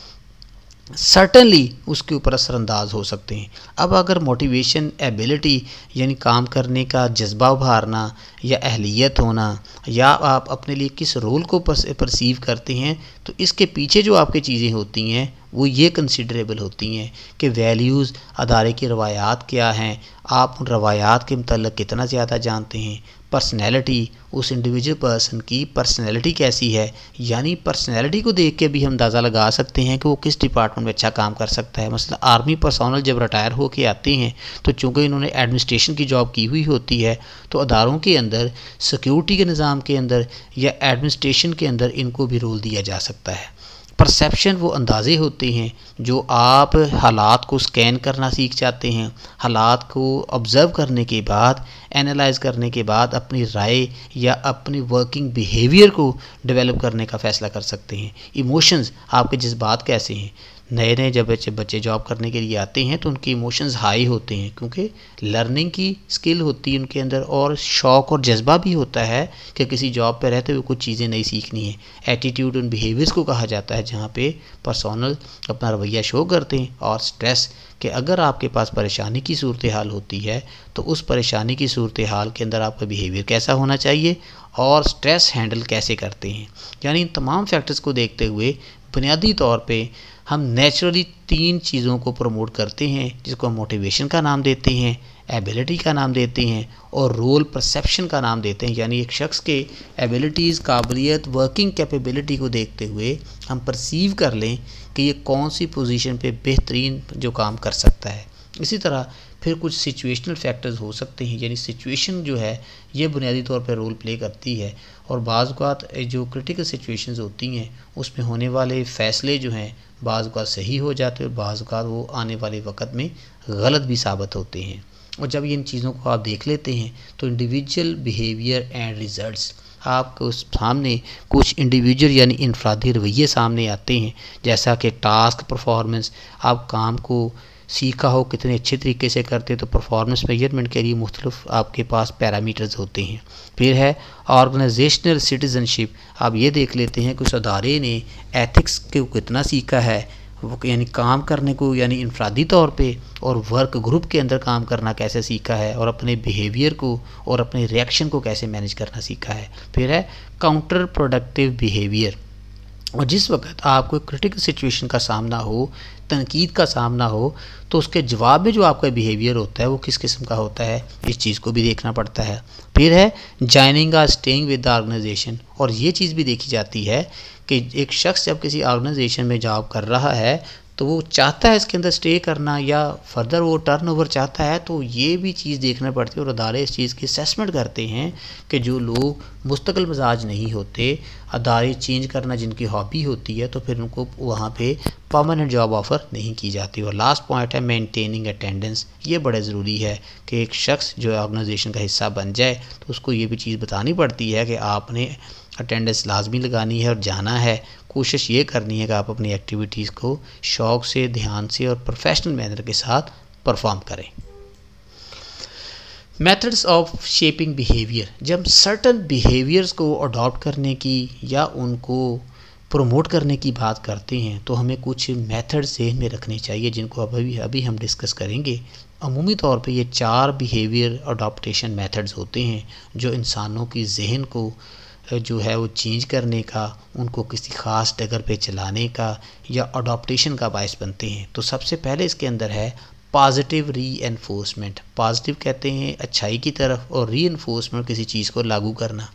सर्टनली उसके ऊपर असरअंदाज हो सकते हैं। अब अगर मोटिवेशन एबिलिटी यानी काम करने का जज्बा उभारना या अहलियत होना, या आप अपने लिए किस रोल को परसीव करते हैं, तो इसके पीछे जो आपकी चीज़ें होती हैं वो ये कंसिडरेबल होती हैं कि वैल्यूज़, अदारे की रवायात क्या हैं, आप उन रवायात के मतलब कितना ज़्यादा जानते हैं, पर्सनैलिटी, उस इंडिविजुअल पर्सन की पर्सनैलिटी कैसी है, यानी पर्सनैलिटी को देख के भी हम अंदाज़ा लगा सकते हैं कि वो किस डिपार्टमेंट में अच्छा काम कर सकता है। मसलन आर्मी पर्सोनल जब रिटायर हो के आते हैं तो चूँकि इन्होंने एडमिनिस्ट्रेशन की जॉब की हुई होती है, तो अदारों के अंदर, सिक्योरिटी के निज़ाम के अंदर या एडमिनिस्ट्रेशन के अंदर इनको भी रोल दिया जा सकता है। परसेप्शन वो अंदाज़े होते हैं जो आप हालात को स्कैन करना सीख जाते हैं, हालात को ऑब्ज़र्व करने के बाद, एनालाइज करने के बाद अपनी राय या अपनी वर्किंग बिहेवियर को डेवलप करने का फ़ैसला कर सकते हैं। इमोशंस, आपके जज्बात कैसे हैं। नए नए जब बच्चे जॉब करने के लिए आते हैं तो उनके इमोशंस हाई होते हैं, क्योंकि लर्निंग की स्किल होती है उनके अंदर, और शौक़ और जज्बा भी होता है कि किसी जॉब पे रहते हुए कुछ चीज़ें नई सीखनी है। एटीट्यूड उन बिहेवियर्स को कहा जाता है जहाँ पे पर्सनल अपना रवैया शो करते हैं। और स्ट्रेस, कि अगर आपके पास परेशानी की सूरत हाल होती है तो उस परेशानी की सूरत हाल के अंदर आपका बिहेवियर कैसा होना चाहिए और स्ट्रेस हैंडल कैसे करते हैं। यानी इन तमाम फैक्टर्स को देखते हुए बुनियादी तौर पे हम नेचुरली 3 चीज़ों को प्रमोट करते हैं, जिसको हम मोटिवेशन का नाम देते हैं, एबिलिटी का नाम देते हैं और रोल परसेप्शन का नाम देते हैं। यानी एक शख्स के एबिलिटीज़, काबिलियत, वर्किंग कैपेबिलिटी को देखते हुए हम परसीव कर लें कि ये कौन सी पोजीशन पे बेहतरीन जो काम कर सकता है। इसी तरह फिर कुछ सिचुएशनल फैक्टर्स हो सकते हैं, यानी सिचुएशन जो है ये बुनियादी तौर पर रोल प्ले करती है, और बाज़ औक़ात जो क्रिटिकल सिचुएशंस होती हैं उसमें होने वाले फ़ैसले जो हैं बाज़ औक़ात सही हो जाते हैं और बाज़ औक़ात वो आने वाले वक़्त में गलत भी साबित होते हैं। और जब इन चीज़ों को आप देख लेते हैं तो इंडिविजुअल बिहेवियर एंड रिज़ल्ट्स, आपको सामने कुछ इंडिविजुअल यानी इनफरादी रवैये सामने आते हैं, जैसा कि टास्क परफॉर्मेंस, आप काम को सीखा हो कितने अच्छे तरीके से करते, तो परफॉर्मेंस मेजरमेंट के लिए मुख्तलिफ आपके पास पैरामीटर्स होते हैं। फिर है ऑर्गेनाइजेशनल सिटीजनशिप, आप ये देख लेते हैं कि उस अदारे ने एथिक्स को कितना सीखा है, वो यानी काम करने को, यानी इनफरादी तौर पे और वर्क ग्रुप के अंदर काम करना कैसे सीखा है, और अपने बिहेवियर को और अपने रिएक्शन को कैसे मैनेज करना सीखा है। फिर है काउंटर प्रोडक्टिव बिहेवियर, और जिस वक्त आपको क्रिटिकल सिचुएशन का सामना हो, तनकीद का सामना हो, तो उसके जवाब में जो आपका बिहेवियर होता है वो किस किस्म का होता है, इस चीज़ को भी देखना पड़ता है। फिर है जॉइनिंग और स्टेइंग विद द ऑर्गेनाइजेशन, और ये चीज़ भी देखी जाती है कि एक शख्स जब किसी ऑर्गेनाइजेशन में जॉब कर रहा है तो वो चाहता है इसके अंदर स्टे करना या फर्दर वो टर्नओवर चाहता है, तो ये भी चीज़ देखना पड़ती है। और अदारे इस चीज़ की असेसमेंट करते हैं कि जो लोग मुस्तकिल मिजाज नहीं होते, अदारे चेंज करना जिनकी हॉबी होती है, तो फिर उनको वहाँ पे परमानेंट जॉब ऑफ़र नहीं की जाती। और लास्ट पॉइंट है मेंटेनिंग अटेंडेंस, ये बड़ा ज़रूरी है कि एक शख्स जो ऑर्गेनाइजेशन का हिस्सा बन जाए तो उसको ये भी चीज़ बतानी पड़ती है कि आपने अटेंडेंस लाजमी लगानी है और जाना है। कोशिश ये करनी है कि आप अपनी एक्टिविटीज़ को शौक़ से, ध्यान से और प्रोफेशनल मैनर के साथ परफॉर्म करें। मेथड्स ऑफ शेपिंग बिहेवियर, जब सर्टन बिहेवियर्स को अडॉप्ट करने की या उनको प्रमोट करने की बात करते हैं तो हमें कुछ मेथड ज़हन में रखने चाहिए, जिनको अभी हम डिस्कस करेंगे। अमूमी तौर पे ये 4 बिहेवियर अडॉप्टेशन मेथड्स होते हैं जो इंसानों की जहन को जो है वो चेंज करने का, उनको किसी ख़ास डगर पे चलाने का या अडॉप्टेशन का बायस बनते हैं। तो सबसे पहले इसके अंदर है पॉजिटिव रीएनफोर्समेंट। पॉजिटिव कहते हैं अच्छाई की तरफ, और रीएनफोर्समेंट किसी चीज़ को लागू करना।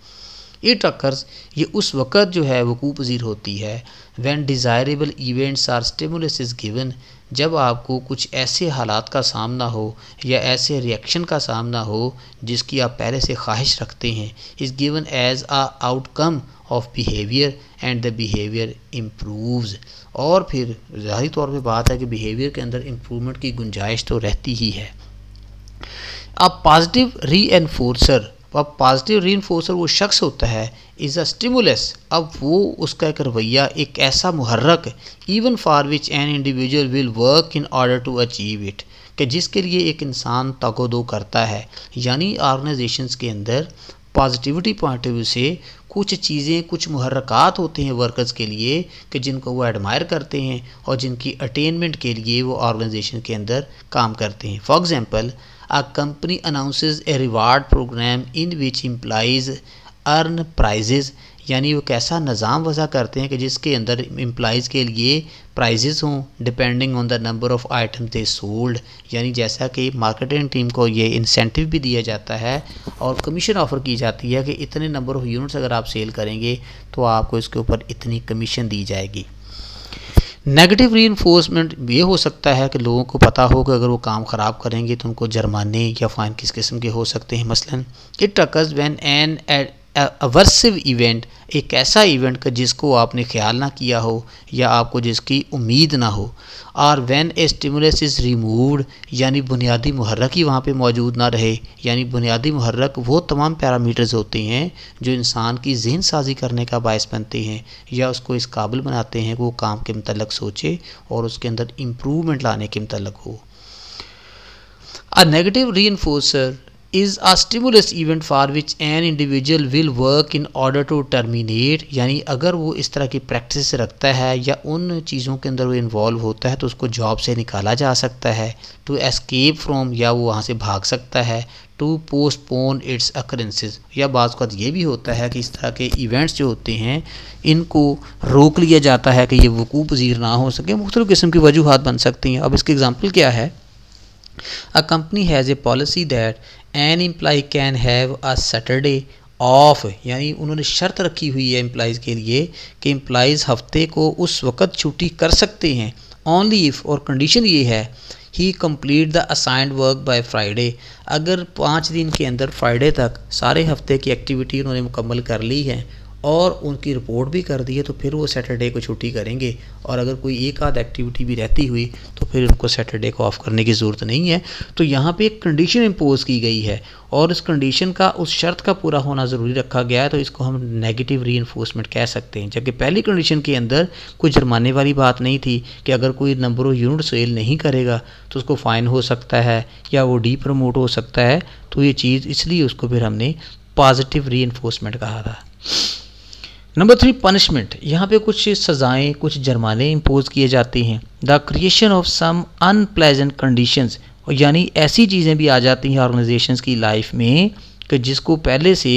इट अकर्स, ये उस वक़्त जो है वक़ूअ पज़ीर होती है when desirable events are stimulus is given, जब आपको कुछ ऐसे हालात का सामना हो या ऐसे रिएक्शन का सामना हो जिसकी आप पहले से ख्वाहिश रखते हैं, is given as a outcome of behaviour and the behaviour improves. और फिर ज़ाहिर तौर पे बात है कि बिहेवियर के अंदर इम्प्रूवमेंट की गुंजाइश तो रहती ही है। अब पॉजिटिव रीएनफोर्सर, अब पॉजिटिव रीइंफोर्सर वो शख्स होता है इज़ अ स्टिमुलस, अब वो उसका एक रवैया एक ऐसा मुहर्रक even for which an individual will work in order to achieve it, कि जिसके लिए एक इंसान तगोदो करता है। यानी ऑर्गेनाइजेशंस के अंदर पॉजिटिविटी पॉइंट ऑफ व्यू से कुछ चीज़ें, कुछ मुहर्रकात होते हैं वर्कर्स के लिए कि जिनको वो एडमायर करते हैं और जिनकी अटेनमेंट के लिए वो ऑर्गेनाइजेशन के अंदर काम करते हैं। For example, a company announces a reward program in which employees earn prizes, यानी वो कैसा निज़ाम वज़ा करते हैं कि जिसके अंदर एम्प्लॉइज़ के लिए प्राइजेज़ हों depending on the number of item they sold, यानी जैसा कि मार्केटिंग टीम को ये इंसेंटिव भी दिया जाता है और कमीशन ऑफ़र की जाती है कि इतने नंबर ऑफ़ यूनिट्स अगर आप सेल करेंगे तो आपको इसके ऊपर इतनी कमीशन दी जाएगी। नेगेटिव रीइंफोर्समेंट ये हो सकता है कि लोगों को पता हो कि अगर वो काम ख़राब करेंगे तो उनको जुर्माने या फ़ाइन किस किस्म के हो सकते हैं। मसलन it occurs when an aversive event, एक ऐसा इवेंट का जिसको आपने ख्याल ना किया हो या आपको जिसकी उम्मीद ना हो, और when A stimulus is removed, यानी बुनियादी मुहर्रक ही वहाँ पे मौजूद ना रहे, यानी बुनियादी मुहर्रक वो तमाम पैरामीटर्स होते हैं जो इंसान की जहन साजी करने का बायस बनते हैं या उसको इस काबिल बनाते हैं कि वो काम के मतलब सोचे और उसके अंदर इम्प्रूवमेंट लाने के मतलब हो। A negative reinforcer is a stimulus event for which an individual will work in order to terminate, यानी अगर वो इस तरह की प्रैक्टिस रखता है या उन चीज़ों के अंदर वो इन्वॉल्व होता है तो उसको जॉब से निकाला जा सकता है, टू एस्केप फ्रॉम, या वो वहाँ से भाग सकता है, टू पोस्टपोन इट्स अकरेंसेस, या बाज़ वक़्त ये भी होता है कि इस तरह के इवेंट्स जो होते हैं इनको रोक लिया जाता है कि ये वकूअ पज़ीर ना हो सके। मुख्तलिफ़ किस्म की वजूहात बन सकती हैं। अब इसकी एग्ज़ाम्पल क्या है? A company has a policy that an employee can have a Saturday off, यानी उन्होंने शर्त रखी हुई है एम्प्लॉइज़ के लिए कि एम्प्लॉइज़ हफ्ते को उस वक़्त छुट्टी कर सकते हैं, ओनली इफ़, और कंडीशन ये है ही complete the assigned work by Friday, अगर 5 दिन के अंदर फ्राइडे तक सारे हफ्ते की एक्टिविटी उन्होंने मुकम्मल कर ली है और उनकी रिपोर्ट भी कर दी है तो फिर वो सैटरडे को छुट्टी करेंगे, और अगर कोई एक आध एक्टिविटी भी रहती हुई तो फिर उनको सैटरडे को ऑफ़ करने की ज़रूरत नहीं है। तो यहाँ पे एक कंडीशन इम्पोज की गई है और इस कंडीशन का, उस शर्त का पूरा होना ज़रूरी रखा गया है, तो इसको हम नेगेटिव रीइंफोर्समेंट कह सकते हैं। जबकि पहली कंडीशन के अंदर कोई जुर्माने वाली बात नहीं थी कि अगर कोई नंबर ऑफ़ यूनिट सेल नहीं करेगा तो उसको फ़ाइन हो सकता है या वो डी प्रमोट हो सकता है, तो ये चीज़ इसलिए उसको फिर हमने पॉजिटिव रीइंफोर्समेंट कहा था। Number 3, punishment. यहाँ पे कुछ सज़ाएँ, कुछ जुर्माने इम्पोज किए जाते हैं। The creation of some unpleasant conditions, यानी ऐसी चीज़ें भी आ जाती हैं ऑर्गेनाइजेशंस की लाइफ में कि जिसको पहले से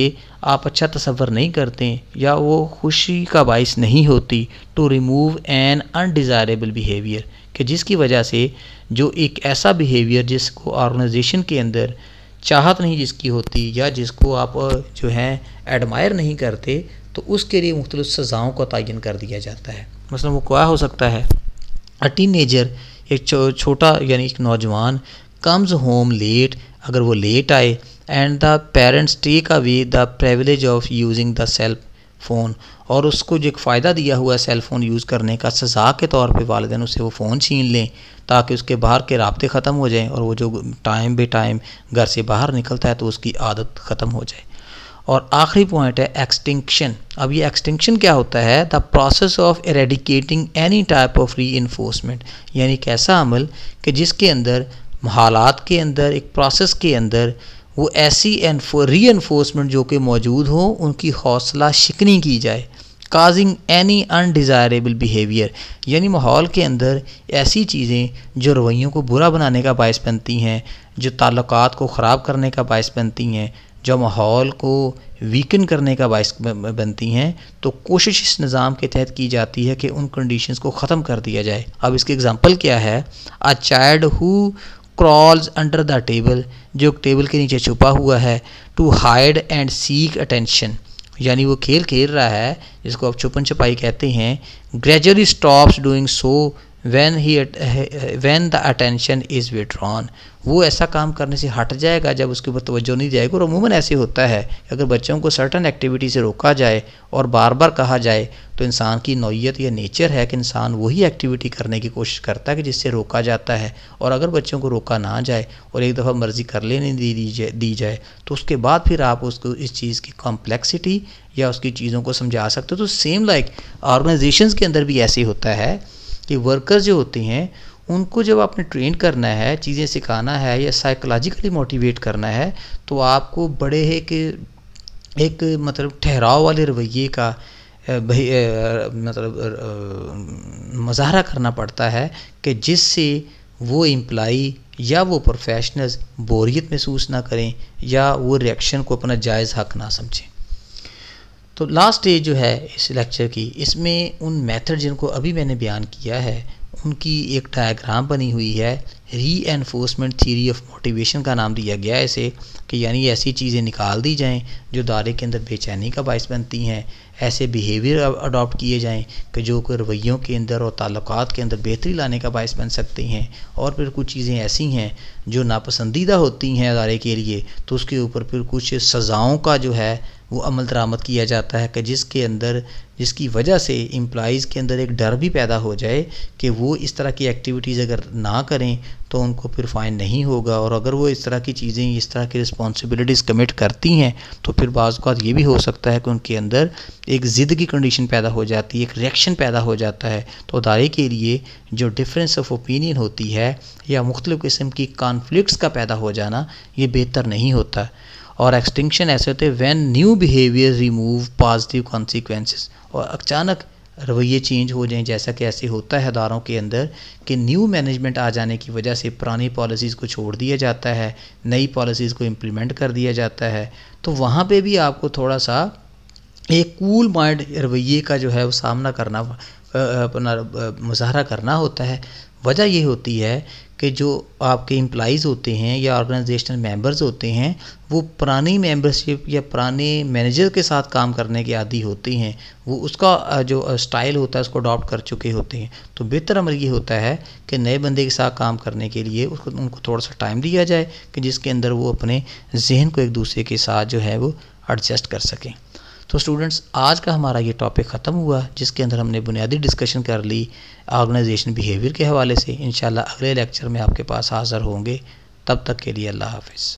आप अच्छा तसव्वुर नहीं करते या वो खुशी का बाइस नहीं होती, to remove an undesirable behaviour, कि जिसकी वजह से जो एक ऐसा बिहेवियर जिसको ऑर्गेनाइजेशन के अंदर चाहत नहीं जिसकी होती या जिसको आप जो है एडमायर नहीं करते, तो उसके लिए मुख्तलिफ़ सज़ाओं का तयन कर दिया जाता है। मसलन वो क्या हो सकता है? अ टीनेजर, एक छोटा यानी एक नौजवान, कम्स होम लेट, अगर वो लेट आए, and the parents take away the privilege of using the cell phone, और उसको जो एक फ़ायदा दिया हुआ है सेल फ़ोन यूज़ करने का, सज़ा के तौर पे वालिदैन उससे वो फ़ोन छीन लें ताकि उसके बाहर के राब्ते ख़त्म हो जाएं और वो जो टाइम बे टाइम घर से बाहर निकलता है तो उसकी आदत ख़त्म हो जाए। और आखिरी पॉइंट है एक्सटिंक्शन। अब ये एक्सटिंक्शन क्या होता है? The process of eradicating any type of reinforcement, यानी एक ऐसा अमल कि जिसके अंदर हालात के अंदर, एक प्रोसेस के अंदर वो ऐसी रीइंफोर्समेंट जो कि मौजूद हो उनकी हौसला शिकनी की जाए, काजिंग एनी अनडिज़ायरेबल बिहेवियर, यानी माहौल के अंदर ऐसी चीज़ें जो रवैयों को बुरा बनाने का बायस बनती हैं, जो ताल्लुकात को ख़राब करने का बायस बनती हैं, जो माहौल को वीकन करने का बायस बनती हैं, तो कोशिश इस निज़ाम के तहत की जाती है कि उन कंडीशंस को ख़त्म कर दिया जाए। अब इसकी एग्जांपल क्या है? A child who crawls under the table, जो टेबल के नीचे छुपा हुआ है, to hide and seek attention, यानी वो खेल खेल रहा है जिसको आप छुपन छुपाई कहते हैं, gradually stops doing so when the attention is withdrawn, वो ऐसा काम करने से हट जाएगा जब उसके ऊपर तवज्जो नहीं जाएगी। और अमूमन ऐसे होता है कि अगर बच्चों को सर्टन एक्टिविटी से रोका जाए और बार बार कहा जाए तो इंसान की नौइयत या नेचर है कि इंसान वही एक्टिविटी करने की कोशिश करता है कि जिससे रोका जाता है। और अगर बच्चों को रोका ना जाए और एक दफ़ा मर्ज़ी कर लेने दी जाए तो उसके बाद फिर आप उसको इस चीज़ की कॉम्प्लेक्सिटी या उसकी चीज़ों को समझा सकते हो। तो सेम लाइक ऑर्गेनाइजेशंस के अंदर भी ऐसे होता है कि वर्कर्स जो होते हैं उनको जब आपने ट्रेन करना है, चीज़ें सिखाना है या साइकोलॉजिकली मोटिवेट करना है, तो आपको बड़े एक मतलब ठहराव वाले रवैये का मुज़ाहरा करना पड़ता है कि जिससे वो एम्प्लाई या वो प्रोफेशनल्स बोरियत महसूस ना करें या वो रिएक्शन को अपना जायज़ हक ना समझें। तो लास्ट स्टेज जो है इस लेक्चर की, इसमें उन मेथड जिनको अभी मैंने बयान किया है उनकी एक डायग्राम बनी हुई है। रीएनफोर्समेंट थ्योरी ऑफ मोटिवेशन का नाम दिया गया है इसे, कि यानी ऐसी चीज़ें निकाल दी जाएं जो दायरे के अंदर बेचैनी का बायस बनती हैं, ऐसे बिहेवियर अडॉप्ट किए जाएं कि जो कोई रवैयों के अंदर और ताल्लुकात के अंदर बेहतरी लाने का बायस बन सकती हैं। और फिर कुछ चीज़ें ऐसी हैं जो नापसंदीदा होती हैं दायरे के लिए, तो उसके ऊपर फिर कुछ सज़ाओं का जो है वो अमल दरामद किया जाता है कि जिसकी वजह से एम्प्लॉइज़ के अंदर एक डर भी पैदा हो जाए कि वो इस तरह की एक्टिविटीज़ अगर ना करें तो उनको फिर फ़ाइन नहीं होगा। और अगर वो इस तरह की चीज़ें, इस तरह की रिस्पॉन्सिबिलिटीज़ कमिट करती हैं तो फिर बाज़ औक़ात ये भी हो सकता है कि उनके अंदर एक ज़िद की कंडीशन पैदा हो जाती है, एक रिएक्शन पैदा हो जाता है। तो अदारे के लिए जो डिफरेंस ऑफ ओपिनियन होती है या मुख्तलिफ़ किस्म की कॉन्फ्लिक्ट्स का पैदा हो जाना, ये बेहतर नहीं होता। और एक्सटिंक्शन ऐसे होते हैं when new behaviour remove positive consequences, और अचानक रवैये चेंज हो जाएं, जैसा कि ऐसे होता है अदारों के अंदर कि न्यू मैनेजमेंट आ जाने की वजह से पुरानी पॉलिसीज़ को छोड़ दिया जाता है, नई पॉलिसीज़ को इम्प्लीमेंट कर दिया जाता है। तो वहाँ पे भी आपको थोड़ा सा एक कूल माइंड रवैये का जो है वो सामना करना, अपना मुज़ाहरा करना होता है। वजह ये होती है कि जो आपके एम्प्लॉइज़ होते हैं या ऑर्गेनाइजेशनल मेंबर्स होते हैं वो पुरानी मेंबरशिप या पुराने मैनेजर के साथ काम करने के आदी होते हैं, वो उसका जो स्टाइल होता है उसको अडॉप्ट कर चुके होते हैं। तो बेहतर अमल ये होता है कि नए बंदे के साथ काम करने के लिए उनको थोड़ा सा टाइम दिया जाए कि जिसके अंदर वो अपने जहन को एक दूसरे के साथ जो है वो एडजस्ट कर सकें। तो स्टूडेंट्स, आज का हमारा ये टॉपिक ख़त्म हुआ जिसके अंदर हमने बुनियादी डिस्कशन कर ली ऑर्गेनाइजेशन बिहेवियर के हवाले से। इंशाल्लाह अगले लेक्चर में आपके पास हाज़िर होंगे। तब तक के लिए अल्लाह हाफ़िज़।